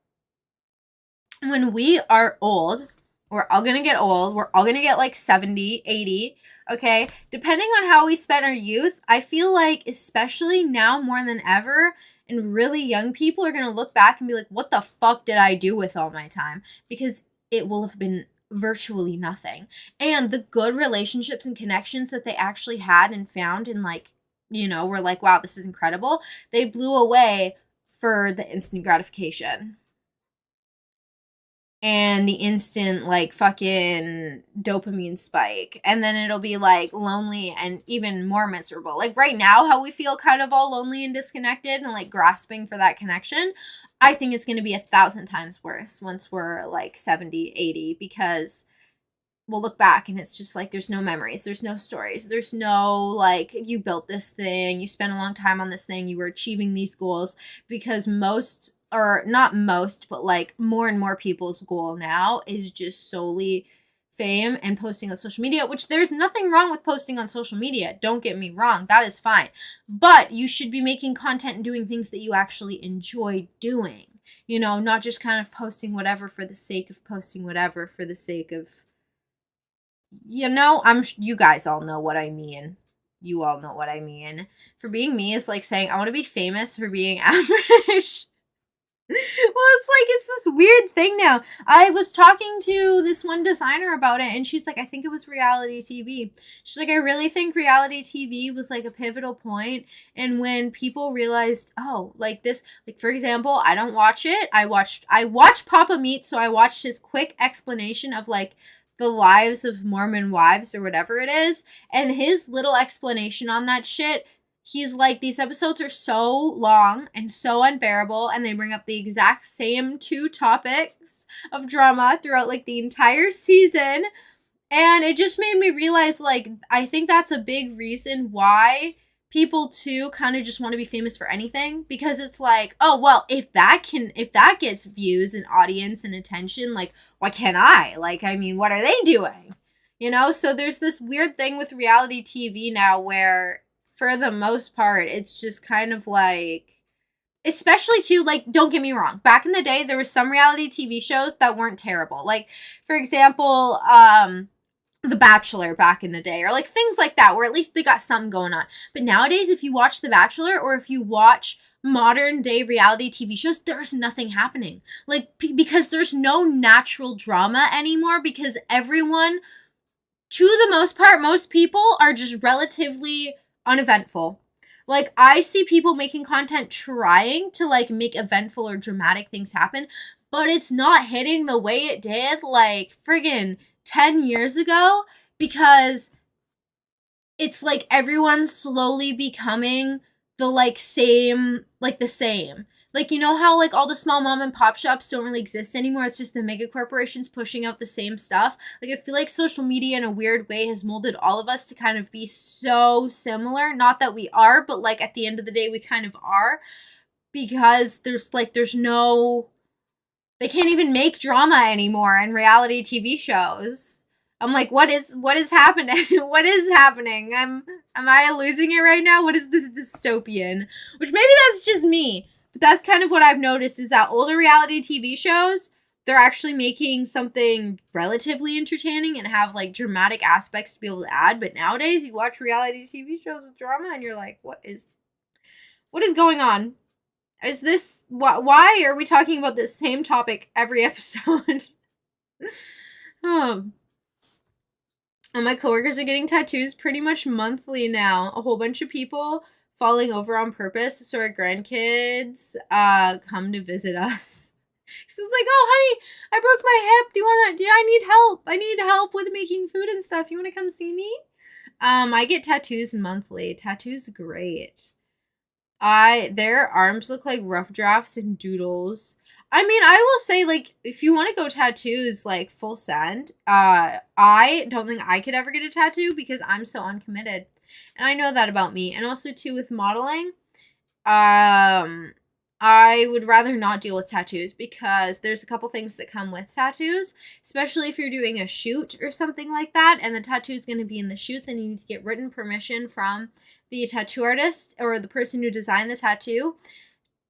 old, we're all gonna get old. We're all gonna get 70, 80. Okay? Depending on how we spent our youth, I feel especially now more than ever, and really young people are going to look back and be what the fuck did I do with all my time? Because it will have been virtually nothing. And the good relationships and connections that they actually had and found and were wow, this is incredible. They blew away for the instant gratification. and the instant like fucking dopamine spike, and then it'll be like lonely and even more miserable. Like right now how we feel kind of all lonely and disconnected and like grasping for that connection, I think it's going to be 1,000 times worse once we're like 70, 80, because we'll look back and it's just like there's no memories, there's no stories, there's no like you built this thing, you spent a long time on this thing, you were achieving these goals, because most, or not most, but like more and more people's goal now is just solely fame and posting on social media, which there's nothing wrong with posting on social media, don't get me wrong, that is fine, but you should be making content and doing things that you actually enjoy doing, you know, not just kind of posting whatever for the sake of posting whatever for the sake of, you know, you guys all know what I mean. You all know what I mean. For being me is like saying I want to be famous for being average. Well, it's this weird thing now. I was talking to this one designer about it, and she's like, I think it was reality TV. She's like, I really think reality TV was like a pivotal point, and when people realized, oh, like this, like for example, I don't watch it. I watched Papa Meat, so I watched his quick explanation of like the lives of Mormon wives or whatever it is, and his little explanation on that shit, he's like, these episodes are so long and so unbearable, and they bring up the exact same 2 topics of drama throughout like the entire season. And it just made me realize, like, I think that's a big reason why people too kind of just want to be famous for anything, because it's like, oh well, if that gets views and audience and attention, like why can't I? Like, I mean, what are they doing? You know, so there's this weird thing with reality TV now where for the most part it's just kind of like, especially too, like, don't get me wrong, back in the day there were some reality TV shows that weren't terrible, like for example The Bachelor back in the day, or like things like that, where at least they got something going on. But nowadays, if you watch The Bachelor or if you watch modern day reality TV shows, there's nothing happening. Like, because there's no natural drama anymore, because everyone, to the most part, most people are just relatively uneventful. Like, I see people making content trying to like make eventful or dramatic things happen, but it's not hitting the way it did like friggin' 10 years ago, because it's like everyone's slowly becoming the same. Like, you know how like all the small mom and pop shops don't really exist anymore? It's just the mega corporations pushing out the same stuff. Like, I feel like social media in a weird way has molded all of us to kind of be so similar. Not that we are, but like at the end of the day, we kind of are, because there's no, they can't even make drama anymore in reality TV shows. I'm like, what is happening? What is happening? Am I losing it right now? What is this dystopian? Which maybe that's just me, but that's kind of what I've noticed, is that older reality TV shows, they're actually making something relatively entertaining and have like dramatic aspects to be able to add. But nowadays, you watch reality TV shows with drama and you're like, what is going on? Is this, why are we talking about this same topic every episode? And my coworkers are getting tattoos pretty much monthly now. A whole bunch of people falling over on purpose so our grandkids come to visit us. So it's like, oh honey, I broke my hip. I need help. I need help with making food and stuff. You want to come see me? I get tattoos monthly. Tattoos great. Their arms look like rough drafts and doodles. I mean, I will say, like, if you want to go tattoos, like, full send, I don't think I could ever get a tattoo because I'm so uncommitted. And I know that about me. And also, too, with modeling, I would rather not deal with tattoos because there's a couple things that come with tattoos, especially if you're doing a shoot or something like that, and the tattoo is going to be in the shoot, then you need to get written permission from the tattoo artist or the person who designed the tattoo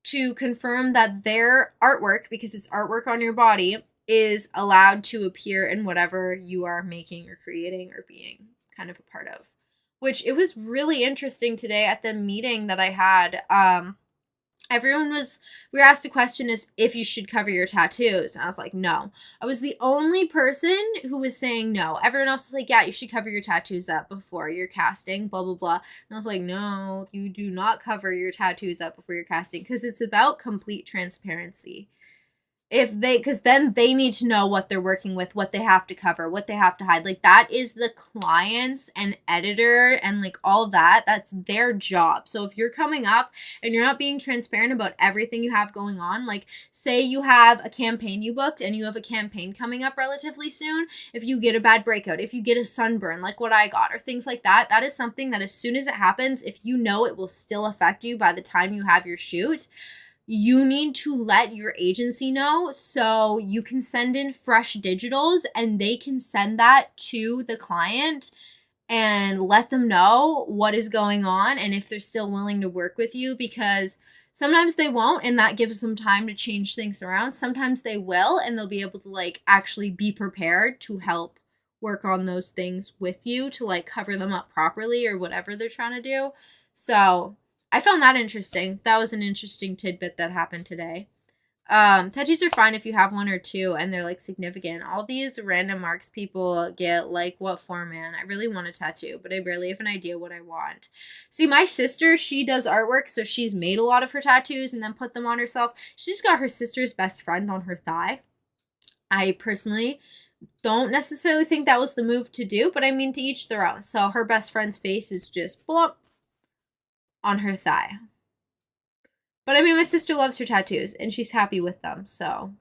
to confirm that their artwork, because it's artwork on your body, is allowed to appear in whatever you are making or creating or being kind of a part of. Which, it was really interesting today at the meeting that I had. We were asked a question as if you should cover your tattoos. And I was like, no. I was the only person who was saying no. Everyone else was like, yeah, you should cover your tattoos up before you're casting, blah, blah, blah. And I was like, no, you do not cover your tattoos up before you're casting, because it's about complete transparency. if they, because then they need to know what they're working with, what they have to cover, what they have to hide. Like, that is the clients and editor and like all that. That's their job. So if you're coming up and you're not being transparent about everything you have going on, like say you have a campaign you booked and you have a campaign coming up relatively soon, if you get a bad breakout, if you get a sunburn like what I got, or things like that, that is something that as soon as it happens, if you know it will still affect you by the time you have your shoot, you need to let your agency know so you can send in fresh digitals and they can send that to the client and let them know what is going on and if they're still willing to work with you, because sometimes they won't and that gives them time to change things around. Sometimes they will and they'll be able to like actually be prepared to help work on those things with you to like cover them up properly or whatever they're trying to do. So I found that interesting. That was an interesting tidbit that happened today. Tattoos are fine if you have one or two and they're like significant. All these random marks people get, like, what for, man? I really want a tattoo, but I barely have an idea what I want. See, my sister, she does artwork, so she's made a lot of her tattoos and then put them on herself. She just got her sister's best friend on her thigh. I personally don't necessarily think that was the move to do, but I mean, to each their own. So her best friend's face is just blump on her thigh. But I mean, my sister loves her tattoos and she's happy with them, so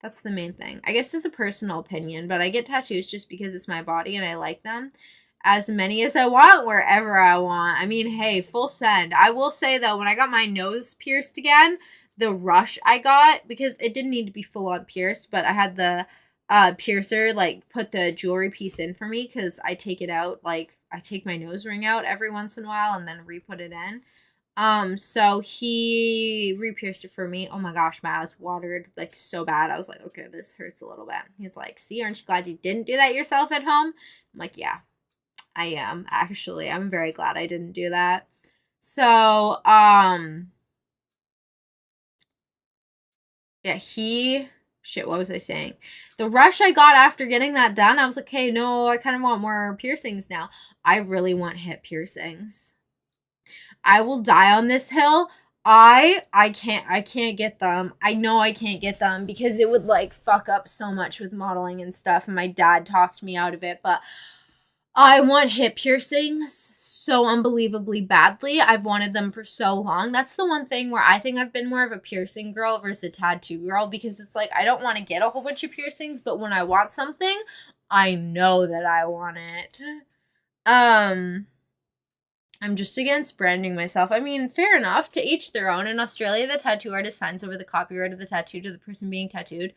that's the main thing. I guess it's a personal opinion, but I get tattoos just because it's my body and I like them. As many as I want, wherever I want. I mean, hey, full send. I will say, though, when I got my nose pierced again, the rush I got, because it didn't need to be full on pierced, but I had the piercer, like, put the jewelry piece in for me, because I take it out, like, I take my nose ring out every once in a while and then re-put it in. So he re-pierced it for me. Oh my gosh, my eyes watered like so bad. I was like, okay, this hurts a little bit. He's like, see, aren't you glad you didn't do that yourself at home? I'm like, yeah, I am, actually. I'm very glad I didn't do that. So, yeah, shit, what was I saying? The rush I got after getting that done, I was like, okay, no, I kind of want more piercings now. I really want hip piercings. I will die on this hill. I can't get them. I know I can't get them because it would like fuck up so much with modeling and stuff, and my dad talked me out of it, but I want hip piercings so unbelievably badly. I've wanted them for so long. That's the one thing where I think I've been more of a piercing girl versus a tattoo girl, because it's like I don't want to get a whole bunch of piercings, but when I want something, I know that I want it. I'm just against branding myself. I mean, fair enough, to each their own. In Australia, the tattoo artist signs over the copyright of the tattoo to the person being tattooed.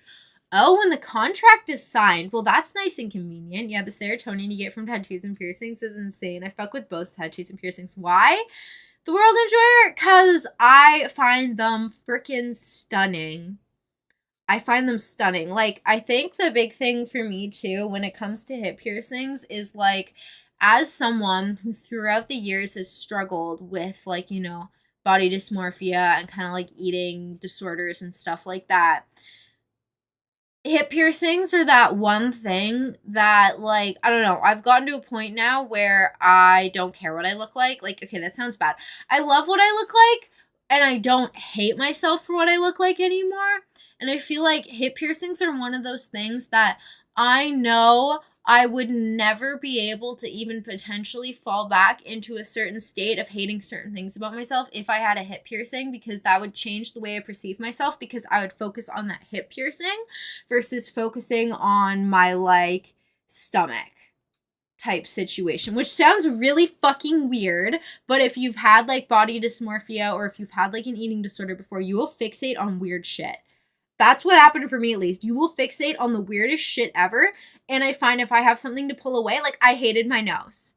Oh, when the contract is signed. Well, that's nice and convenient. Yeah, the serotonin you get from tattoos and piercings is insane. I fuck with both tattoos and piercings. Why? The World Enjoyer? Because I find them freaking stunning. I find them stunning. Like, I think the big thing for me, too, when it comes to hip piercings is, like, as someone who throughout the years has struggled with, like, you know, body dysmorphia and kind of, like, eating disorders and stuff like that, hip piercings are that one thing that, like, I don't know, I've gotten to a point now where I don't care what I look like. Like, okay, that sounds bad. I love what I look like, and I don't hate myself for what I look like anymore. And I feel like hip piercings are one of those things that I know I would never be able to even potentially fall back into a certain state of hating certain things about myself if I had a hip piercing, because that would change the way I perceive myself, because I would focus on that hip piercing versus focusing on my, like, stomach type situation, which sounds really fucking weird, but if you've had, like, body dysmorphia or if you've had, like, an eating disorder before, you will fixate on weird shit. That's what happened for me, at least. You will fixate on the weirdest shit ever. And I find if I have something to pull away, like, I hated my nose.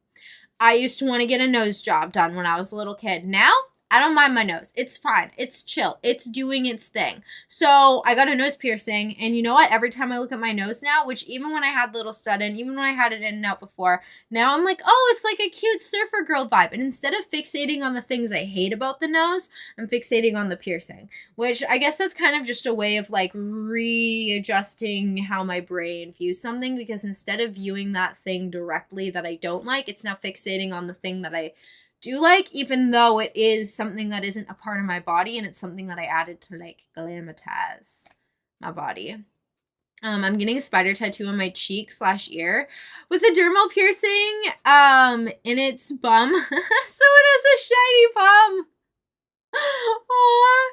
I used to want to get a nose job done when I was a little kid. Now, I don't mind my nose. It's fine. It's chill. It's doing its thing. So I got a nose piercing, and you know what? Every time I look at my nose now, which even when I had little stud in, even when I had it in and out before, now I'm like, oh, it's like a cute surfer girl vibe. And instead of fixating on the things I hate about the nose, I'm fixating on the piercing, which I guess that's kind of just a way of, like, readjusting how my brain views something, because instead of viewing that thing directly that I don't like, it's now fixating on the thing that I do like, even though it is something that isn't a part of my body and it's something that I added to, like, glamatize my body. I'm getting a spider tattoo on my cheek / ear with a dermal piercing in its bum. So it has a shiny bum. Aww.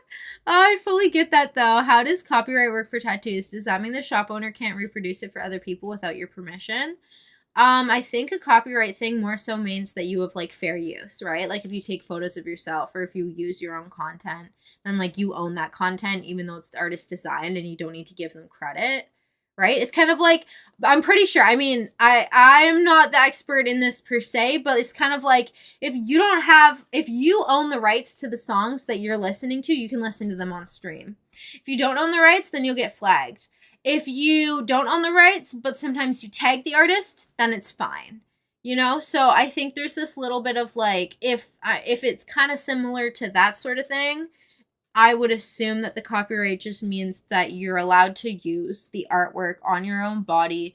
I fully get that though. How does copyright work for tattoos? Does that mean the shop owner can't reproduce it for other people without your permission? I think a copyright thing more so means that you have like fair use, right? Like if you take photos of yourself or if you use your own content, then like you own that content even though it's the artist's design and you don't need to give them credit. Right? It's kind of like, I'm pretty sure. I mean, I'm not the expert in this per se, but it's kind of like if you own the rights to the songs that you're listening to, you can listen to them on stream. If you don't own the rights, then you'll get flagged. If you don't own the rights, but sometimes you tag the artist, then it's fine. You know? So I think there's this little bit of like, if it's kind of similar to that sort of thing, I would assume that the copyright just means that you're allowed to use the artwork on your own body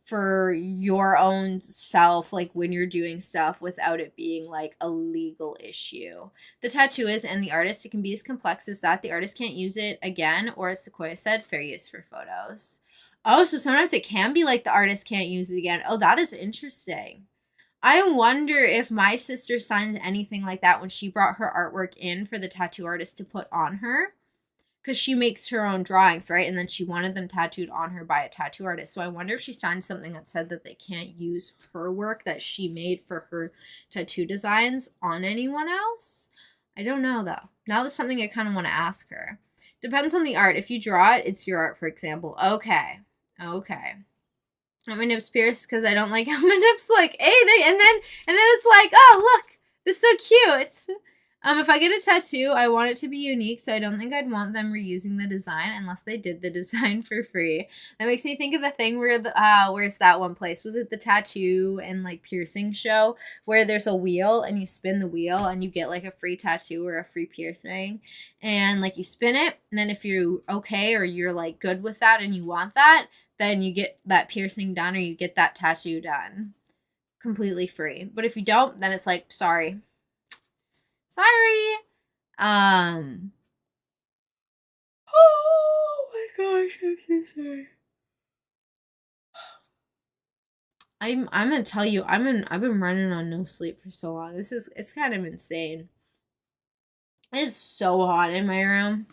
for your own self, like when you're doing stuff without it being like a legal issue. The tattoo is and the artist, it can be as complex as that. The artist can't use it again, or as Sequoia said, fair use for photos. Oh, so sometimes it can be like the artist can't use it again. Oh, that is interesting. I wonder if my sister signed anything like that when she brought her artwork in for the tattoo artist to put on her. Because she makes her own drawings, right? And then she wanted them tattooed on her by a tattoo artist. So I wonder if she signed something that said that they can't use her work that she made for her tattoo designs on anyone else. I don't know, though. Now that's something I kind of want to ask her. Depends on the art. If you draw it, it's your art, for example. Okay. My nips pierced because I don't like how my nips like, and then it's like, oh look, this is so cute. If I get a tattoo, I want it to be unique, so I don't think I'd want them reusing the design unless they did the design for free. That makes me think of the thing where where's that one place? Was it the tattoo and like piercing show where there's a wheel and you spin the wheel and you get like a free tattoo or a free piercing, and like you spin it, and then if you're okay or you're like good with that and you want that, then you get that piercing done or you get that tattoo done completely free. But if you don't, then it's like, sorry. Oh my gosh, I'm so sorry. I'm gonna tell you, I've been running on no sleep for so long. It's kind of insane. It's so hot in my room.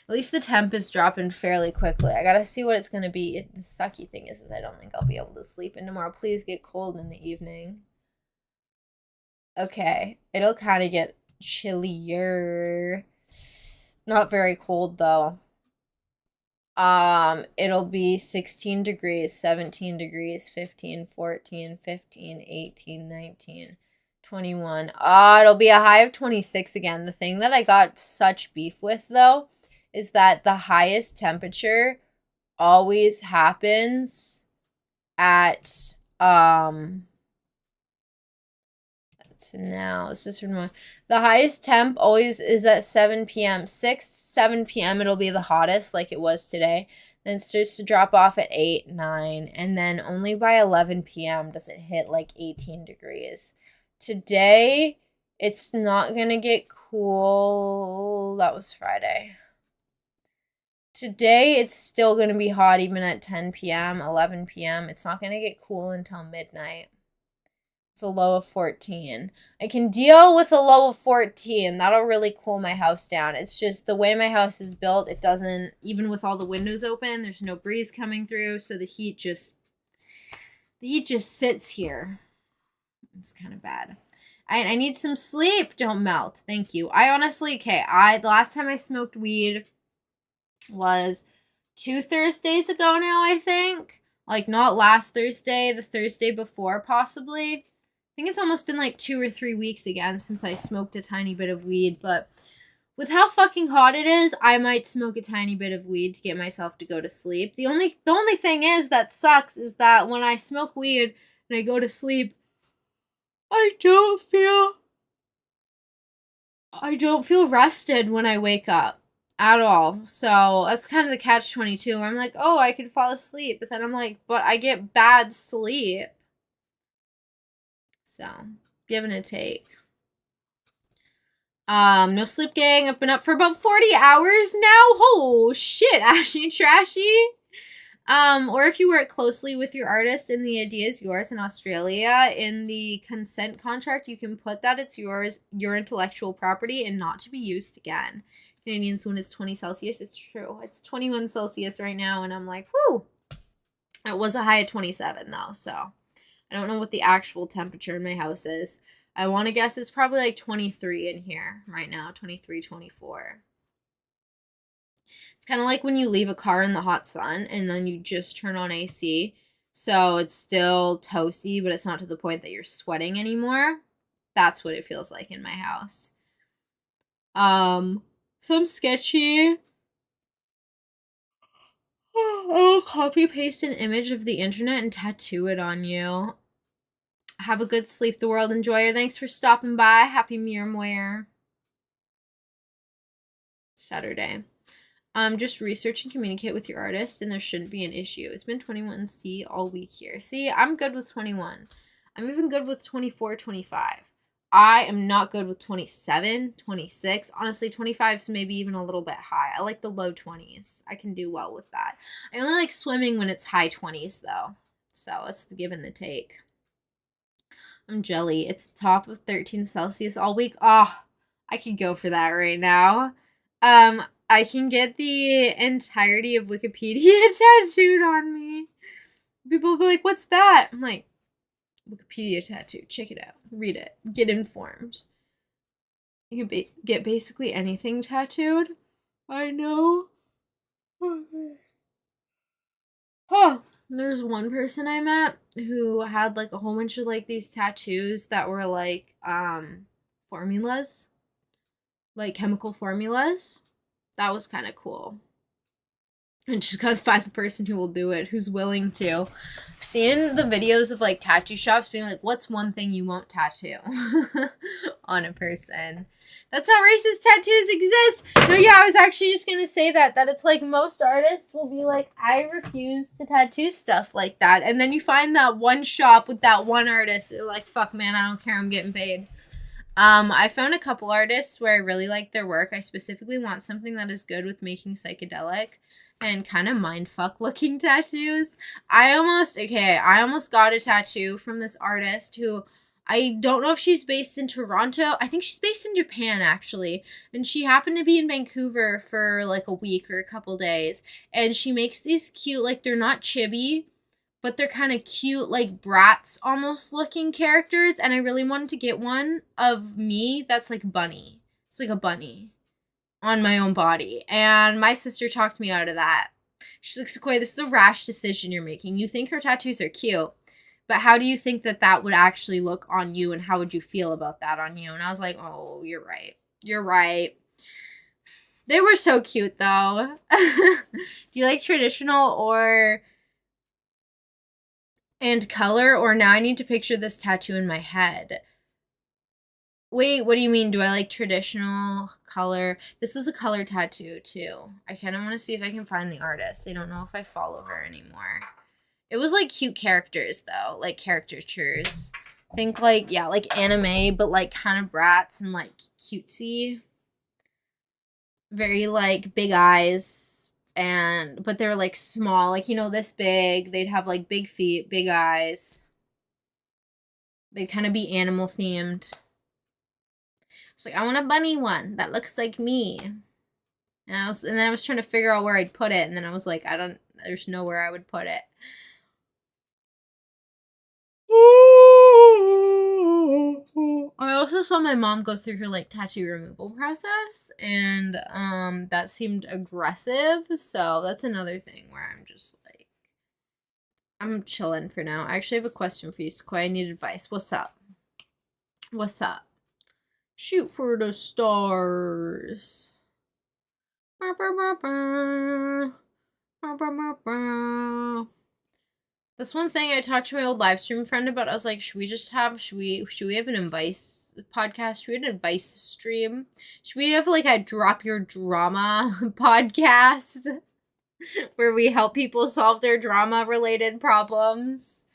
At least the temp is dropping fairly quickly. I gotta see what it's gonna be. The sucky thing is I don't think I'll be able to sleep in tomorrow. Please get cold in the evening. Okay, it'll kind of get chillier. Not very cold though. It'll be 16 degrees, 17 degrees, 15, 14, 15, 18, 19, 21. It'll be a high of 26 again. The thing that I got such beef with though is that the highest temperature always happens at now this is from the highest temp always is at 7 p.m. 7 p.m. it'll be the hottest like it was today. Then it starts to drop off at 8, 9, and then only by 11 p.m. does it hit like 18 degrees. Today, it's not gonna get cool. That was Friday. Today, it's still gonna be hot even at 10 p.m., 11 p.m. It's not gonna get cool until midnight. A low of 14. I can deal with a low of 14. That'll really cool my house down. It's just the way my house is built, it doesn't, even with all the windows open, there's no breeze coming through, so the heat just sits here. It's kind of bad. I need some sleep. Don't melt. Thank you. I honestly, the last time I smoked weed was 2 Thursdays ago now, I think. Like, not last Thursday, the Thursday before, possibly. I think it's almost been like 2 or 3 weeks again since I smoked a tiny bit of weed, but with how fucking hot it is, I might smoke a tiny bit of weed to get myself to go to sleep. The only thing is that sucks is that when I smoke weed and I go to sleep, I don't feel rested when I wake up at all. So that's kind of the catch-22. I'm like, oh, I could fall asleep, but then I'm like, but I get bad sleep. So, give and a take. No sleep, gang. I've been up for about 40 hours now. Oh shit, Ashy Trashy. Or if you work closely with your artist and the idea is yours in Australia, in the consent contract, you can put that it's yours, your intellectual property, and not to be used again. Canadians, when it's 20 Celsius, it's true. It's 21 Celsius right now, and I'm like, whoo. It was a high of 27, though, so I don't know what the actual temperature in my house is. I want to guess it's probably like 23 in here right now, 23, 24. It's kind of like when you leave a car in the hot sun and then you just turn on AC. So it's still toasty, but it's not to the point that you're sweating anymore. That's what it feels like in my house. Some sketchy. Oh, copy paste an image of the internet and tattoo it on you. Have a good sleep, the world enjoyer. Thanks for stopping by. Happy Mirrorware. Saturday. Just research and communicate with your artist, and there shouldn't be an issue. It's been 21C all week here. See, I'm good with 21. I'm even good with 24, 25. I am not good with 27, 26. Honestly, 25 is maybe even a little bit high. I like the low 20s. I can do well with that. I only like swimming when it's high 20s, though. So it's the give and the take. I'm jelly. It's top of 13 Celsius all week. Oh, I could go for that right now. I can get the entirety of Wikipedia tattooed on me. People will be like, what's that? I'm like, Wikipedia tattoo. Check it out. Read it. Get informed. You can get basically anything tattooed. I know. Huh. There's one person I met who had like a whole bunch of like these tattoos that were like formulas. Like chemical formulas. That was kind of cool. And just gotta find the person who will do it, who's willing to. I've seen the videos of like tattoo shops being like, what's one thing you won't tattoo on a person? That's how racist tattoos exist. No, yeah, I was actually just gonna say that it's like most artists will be like, I refuse to tattoo stuff like that. And then you find that one shop with that one artist, they're like, fuck man, I don't care, I'm getting paid. I found a couple artists where I really like their work. I specifically want something that is good with making psychedelic and kind of mindfuck looking tattoos. I almost got a tattoo from this artist who I don't know if she's based in Toronto. I think she's based in Japan, actually. And she happened to be in Vancouver for like a week or a couple days. And she makes these cute, like they're not chibi, but they're kind of cute, like Bratz almost looking characters. And I really wanted to get one of me that's like bunny. It's like a bunny on my own body. And my sister talked me out of that. She's like, Sequoia, this is a rash decision you're making. You think her tattoos are cute, but how do you think that would actually look on you, and how would you feel about that on you? And I was like, oh, you're right. You're right. They were so cute, though. Do you like traditional and color, or now I need to picture this tattoo in my head? Wait, what do you mean? Do I like traditional color? This was a color tattoo, too. I kind of want to see if I can find the artist. I don't know if I follow her anymore. It was, like, cute characters, though. Like, caricatures. Think, like, yeah, like anime, but, like, kind of Bratz and, like, cutesy. Very, like, big eyes. But they're, like, small. Like, you know, this big. They'd have, like, big feet, big eyes. They'd kind of be animal-themed. It's like, I want a bunny one that looks like me. And then I was trying to figure out where I'd put it, and then I was like, there's nowhere I would put it. I also saw my mom go through her like tattoo removal process, and that seemed aggressive, so that's another thing where I'm just like, I'm chilling for now. I actually have a question for you, Sequoia. I need advice. What's up? Shoot for the stars. That's one thing I talked to my old live stream friend about. I was like, should we have an advice podcast? Should we have an advice stream? Should we have like a drop your drama podcast where we help people solve their drama related problems?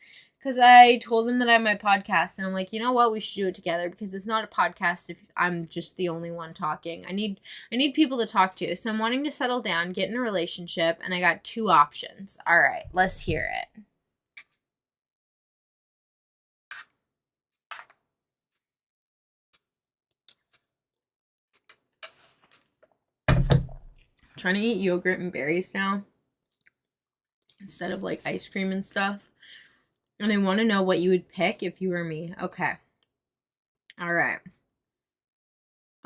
Because I told him that I have my podcast, and I'm like, you know what? We should do it together because it's not a podcast if I'm just the only one talking. I need people to talk to. So I'm wanting to settle down, get in a relationship, and I got 2 options. All right, let's hear it. I'm trying to eat yogurt and berries now instead of like ice cream and stuff. And I want to know what you would pick if you were me. Okay. All right.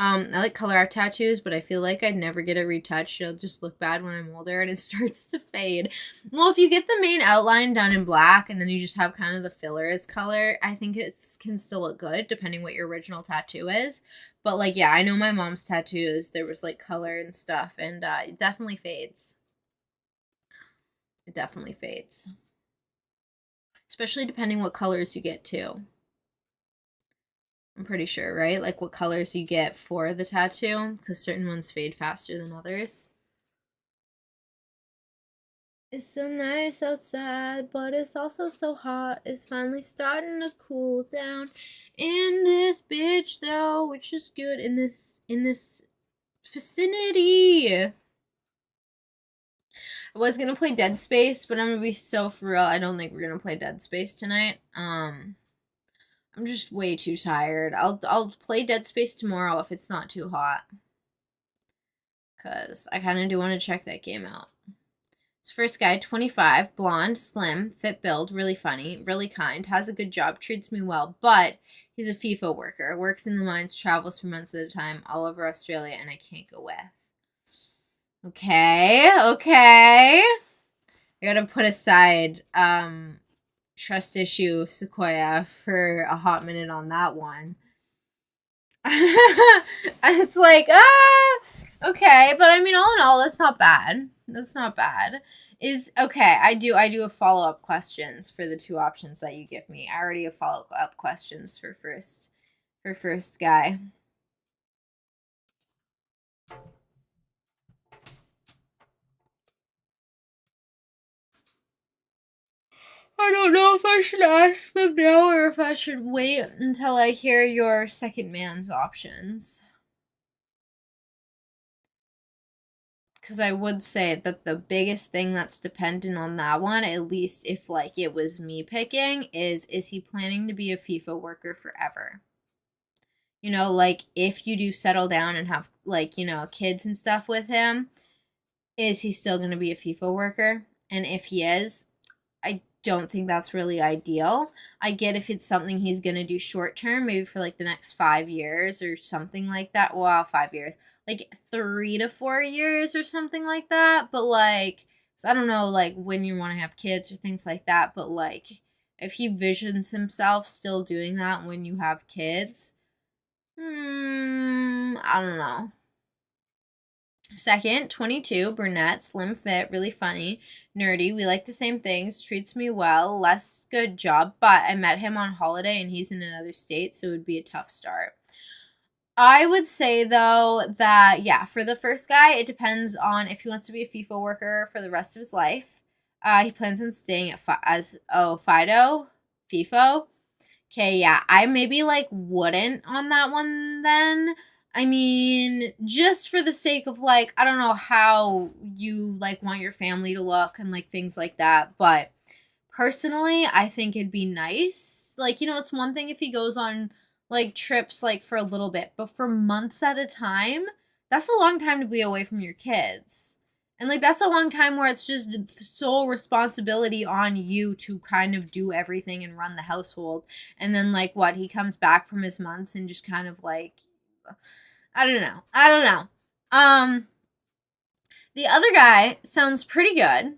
I like color art tattoos, but I feel like I'd never get it retouched. It'll just look bad when I'm older and it starts to fade. Well, if you get the main outline done in black and then you just have kind of the filler as color, I think it can still look good depending what your original tattoo is. But like, yeah, I know my mom's tattoos. There was like color and stuff, and it definitely fades. It definitely fades. Especially depending what colors you get too. I'm pretty sure, right? Like what colors you get for the tattoo, because certain ones fade faster than others. It's so nice outside, but it's also so hot. It's finally starting to cool down in this bitch though, which is good in this vicinity. I was gonna play Dead Space, but I'm gonna be so for real. I don't think we're gonna play Dead Space tonight. I'm just way too tired. I'll play Dead Space tomorrow if it's not too hot. Cause I kinda do want to check that game out. This first guy, 25, blonde, slim, fit build, really funny, really kind, has a good job, treats me well, but he's a FIFA worker, works in the mines, travels for months at a time, all over Australia, and I can't go with. Okay. I gotta put aside trust issue Sequoia for a hot minute on that one. It's like, okay, but I mean, all in all, that's not bad. I do have follow-up questions for the 2 options that you give me. I already have follow-up questions for first guy. I don't know if I should ask them now or if I should wait until I hear your second man's options. Because I would say that the biggest thing that's dependent on that one, at least if like it was me picking, is he planning to be a FIFA worker forever? You know, like if you do settle down and have like, you know, kids and stuff with him, is he still going to be a FIFA worker? And if he is, I don't think that's really ideal. I get if it's something he's going to do short term, maybe for like the next 5 years or something like that. Well, 5 years. Like 3 to 4 years or something like that. But like, so I don't know like when you want to have kids or things like that. But like, if he visions himself still doing that when you have kids, I don't know. Second, 22, brunette, slim fit, really funny, nerdy. We like the same things, treats me well, less good job, but I met him on holiday and he's in another state, so it would be a tough start. I would say, though, that, yeah, for the first guy, it depends on if he wants to be a FIFA worker for the rest of his life. He plans on staying at FIDO? FIFO? Okay, yeah, I maybe, like, wouldn't on that one then. I mean, just for the sake of, like, I don't know how you, like, want your family to look and, like, things like that, but personally, I think it'd be nice. Like, you know, it's one thing if he goes on, like, trips, like, for a little bit, but for months at a time, that's a long time to be away from your kids. And, like, that's a long time where it's just sole responsibility on you to kind of do everything and run the household. And then, like, what? He comes back from his months and just kind of, like, I don't know. The other guy sounds pretty good.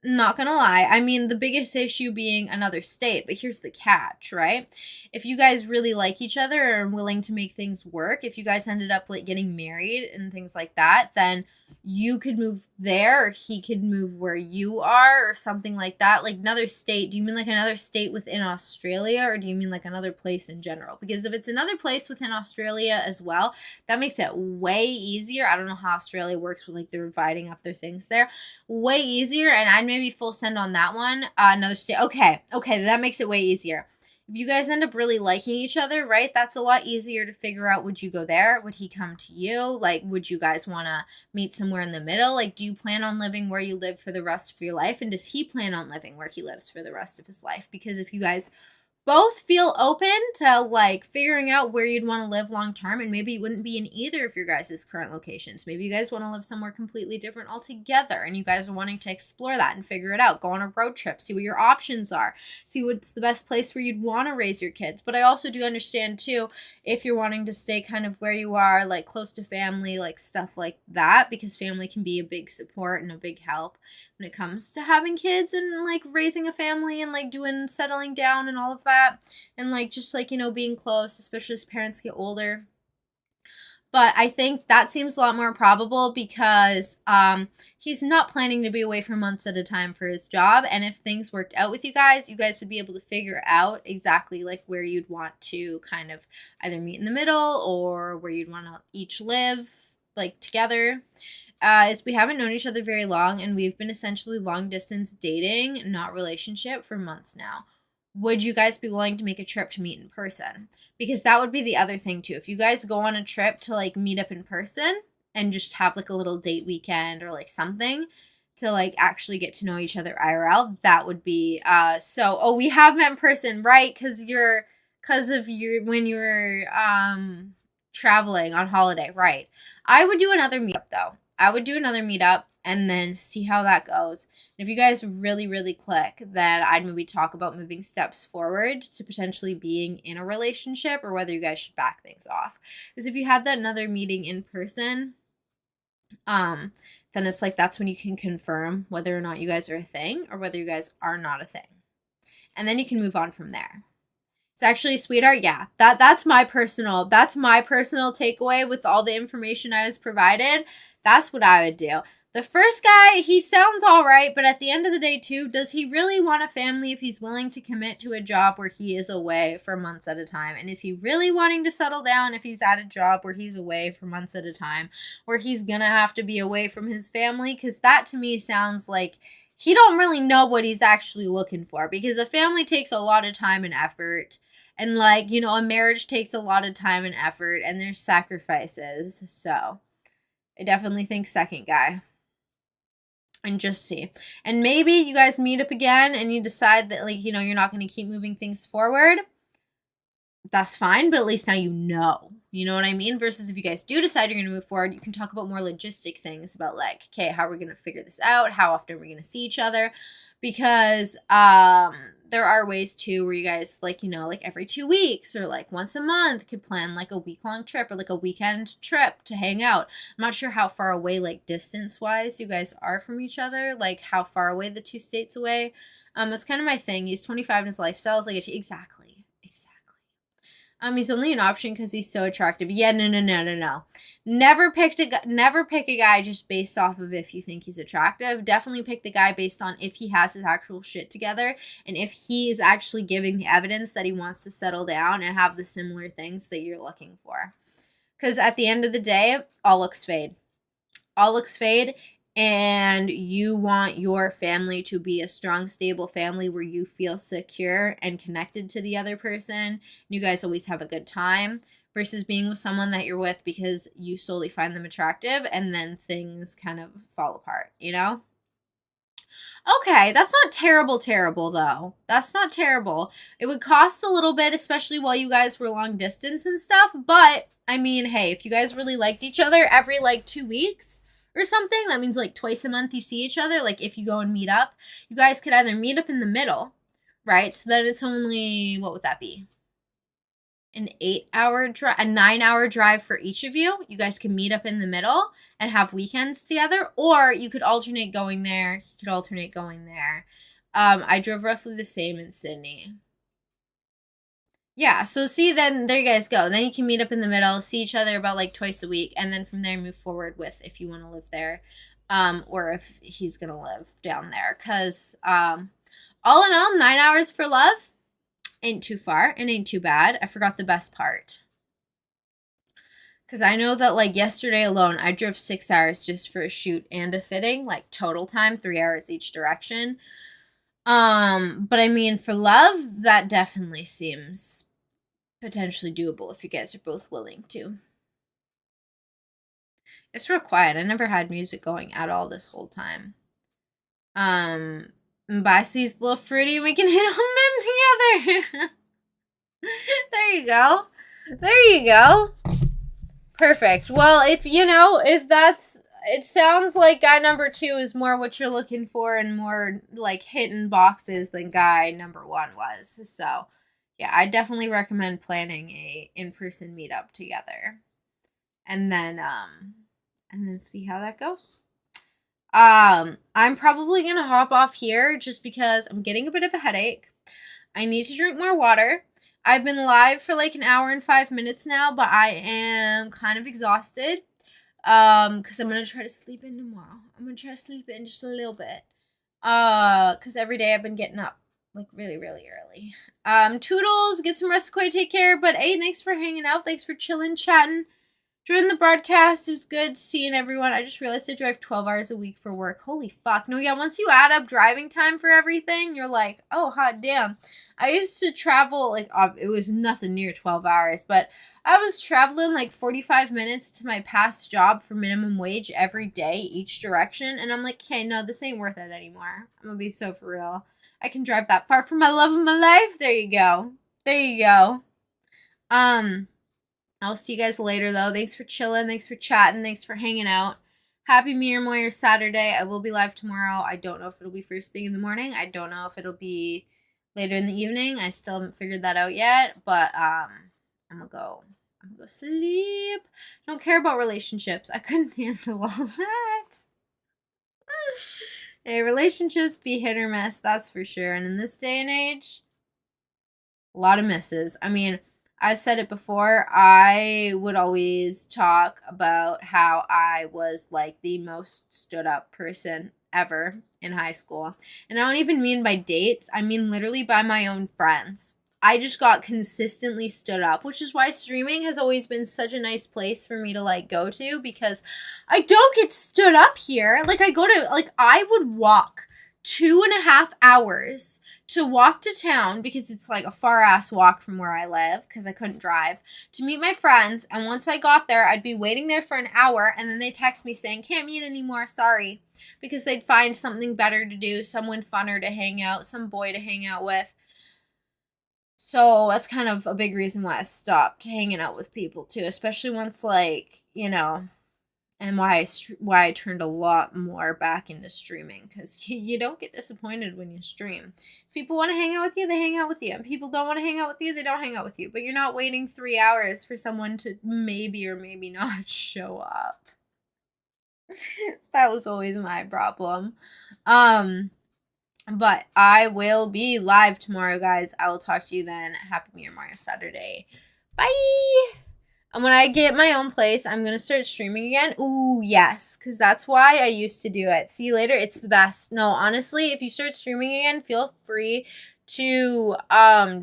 Not gonna lie. I mean, the biggest issue being another state, but here's the catch, right? If you guys really like each other and are willing to make things work, if you guys ended up like getting married and things like that, then you could move there or he could move where you are or something like that. Like another state. Do you mean like another state within Australia or do you mean like another place in general? Because if it's another place within Australia as well, that makes it way easier. I don't know how Australia works with like they're dividing up their things there. Way easier, and I'd maybe full send on that one. Another state. Okay, that makes it way easier. If you guys end up really liking each other, right, that's a lot easier to figure out. Would you go there? Would he come to you? Like, would you guys want to meet somewhere in the middle? Like, do you plan on living where you live for the rest of your life? And does he plan on living where he lives for the rest of his life? Because if you guys both feel open to like figuring out where you'd want to live long term, and maybe you wouldn't be in either of your guys' current locations. Maybe you guys want to live somewhere completely different altogether, and you guys are wanting to explore that and figure it out. Go on a road trip, see what your options are, see what's the best place where you'd want to raise your kids. But I also do understand too, if you're wanting to stay kind of where you are, like close to family, like stuff like that, because family can be a big support and a big help when it comes to having kids and like raising a family and like settling down and all of that, and like just like, you know, being close, especially as parents get older. But I think that seems a lot more probable because he's not planning to be away for months at a time for his job. And if things worked out with you guys would be able to figure out exactly like where you'd want to kind of either meet in the middle or where you'd want to each live like together. Is we haven't known each other very long, and we've been essentially long distance dating, not relationship, for months now. Would you guys be willing to make a trip to meet in person? Because that would be the other thing too. If you guys go on a trip to like meet up in person and just have like a little date weekend or like something to like actually get to know each other IRL, that would be we have met in person, right? Because of your when you were traveling on holiday, right? I would do another meetup though. I would do another meetup and then see how that goes. And if you guys really, really click, then I'd maybe talk about moving steps forward to potentially being in a relationship or whether you guys should back things off. Because if you had that another meeting in person, then it's like that's when you can confirm whether or not you guys are a thing or whether you guys are not a thing. And then you can move on from there. It's actually, sweetheart, yeah. That's my personal takeaway with all the information I was provided. That's what I would do. The first guy, he sounds all right, but at the end of the day, too, does he really want a family if he's willing to commit to a job where he is away for months at a time? And is he really wanting to settle down if he's at a job where he's away for months at a time, where he's gonna have to be away from his family? Because that, to me, sounds like he don't really know what he's actually looking for, because a family takes a lot of time and effort. And, like, you know, a marriage takes a lot of time and effort, and there's sacrifices. So I definitely think second guy. And just see. And maybe you guys meet up again and you decide that, like, you know, you're not going to keep moving things forward. That's fine, but at least now you know. You know what I mean? Versus if you guys do decide you're going to move forward, you can talk about more logistic things about, like, okay, how are we going to figure this out? How often are we going to see each other? Because there are ways too where you guys, like, you know, like every 2 weeks or like once a month could plan like a week-long trip or like a weekend trip to hang out. I'm not sure how far away, like distance-wise, you guys are from each other, like how far away the 2 states away. That's kind of my thing. He's 25 and his lifestyle is like exactly. He's only an option because he's so attractive. Yeah, no. Never pick a guy just based off of if you think he's attractive. Definitely pick the guy based on if he has his actual shit together and if he is actually giving the evidence that he wants to settle down and have the similar things that you're looking for. Because at the end of the day, all looks fade. And you want your family to be a strong, stable family where you feel secure and connected to the other person. And you guys always have a good time versus being with someone that you're with because you solely find them attractive and then things kind of fall apart, you know? Okay, that's not terrible though. That's not terrible. It would cost a little bit, especially while you guys were long distance and stuff. But I mean, hey, if you guys really liked each other every like 2 weeks or something, that means like twice a month you see each other. Like if you go and meet up, you guys could either meet up in the middle, right? So then it's only, what would that be? A 9-hour drive for each of you. You guys can meet up in the middle and have weekends together, or you could alternate going there. He could alternate going there. I drove roughly the same in Sydney. Yeah, so see, then there you guys go. Then you can meet up in the middle, see each other about like twice a week, and then from there move forward with if you want to live there, or if he's gonna live down there. Cause all in all, 9 hours for love ain't too far and ain't too bad. I forgot the best part. Cause I know that like yesterday alone, I drove 6 hours just for a shoot and a fitting, like total time, 3 hours each direction. But I mean, for love, that definitely seems potentially doable if you guys are both willing to. It's real quiet. I never had music going at all this whole time. Bisui's a little fruity. We can hit on them together. There you go. There you go. Perfect. Well, if that's, it sounds like guy number 2 is more what you're looking for and more like hitting boxes than guy number 1 was. So, yeah, I definitely recommend planning a in-person meetup together. And then see how that goes. I'm probably going to hop off here just because I'm getting a bit of a headache. I need to drink more water. I've been live for like an hour and 5 minutes now, but I am kind of exhausted. Because I'm going to try to sleep in tomorrow. I'm going to try to sleep in just a little bit. Because every day I've been getting up like really, really early. Toodles, get some rest, Koi, take care. But hey, thanks for hanging out. Thanks for chilling, chatting. During the broadcast, it was good seeing everyone. I just realized I drive 12 hours a week for work. Holy fuck. No, yeah, once you add up driving time for everything, you're like, oh, hot damn. I used to travel, like, it was nothing near 12 hours, but I was traveling like 45 minutes to my past job for minimum wage every day, each direction. And I'm like, okay, no, this ain't worth it anymore. I'm gonna be so for real. I can drive that far for my love of my life. There you go. There you go. I'll see you guys later, though. Thanks for chilling. Thanks for chatting. Thanks for hanging out. Happy Me or Moyer Saturday. I will be live tomorrow. I don't know if it'll be first thing in the morning. I don't know if it'll be later in the evening. I still haven't figured that out yet. But I'm gonna go sleep. Don't care about relationships. I couldn't handle all that. Hey, relationships be hit or miss, that's for sure. And in this day and age, a lot of misses. I mean, I said it before, I would always talk about how I was like the most stood up person ever in high school. And I don't even mean by dates, I mean literally by my own friends. I just got consistently stood up, which is why streaming has always been such a nice place for me to like go to, because I don't get stood up here. Like I would walk 2.5 hours to walk to town, because it's like a far ass walk from where I live because I couldn't drive, to meet my friends. And once I got there, I'd be waiting there for an hour, and then they text me saying, can't meet anymore, sorry, because they'd find something better to do, someone funner to hang out, some boy to hang out with. So that's kind of a big reason why I stopped hanging out with people too, especially once, like, and why I turned a lot more back into streaming, because you don't get disappointed when you stream. If people want to hang out with you, they hang out with you. And people don't want to hang out with you, they don't hang out with you. But you're not waiting 3 hours for someone to maybe or maybe not show up. That was always my problem. But I will be live tomorrow, guys. I will talk to you then. Happy Me or Moyer Saturday. Bye! And when I get my own place, I'm going to start streaming again. Ooh, yes, because that's why I used to do it. See you later. It's the best. No, honestly, if you start streaming again, feel free to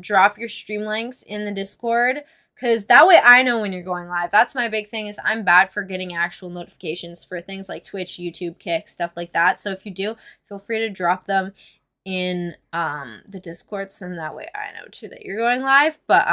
drop your stream links in the Discord, because that way I know when you're going live. That's my big thing, is I'm bad for getting actual notifications for things like Twitch, YouTube, Kick, stuff like that. So if you do, feel free to drop them in the Discord, so then that way I know too that you're going live. But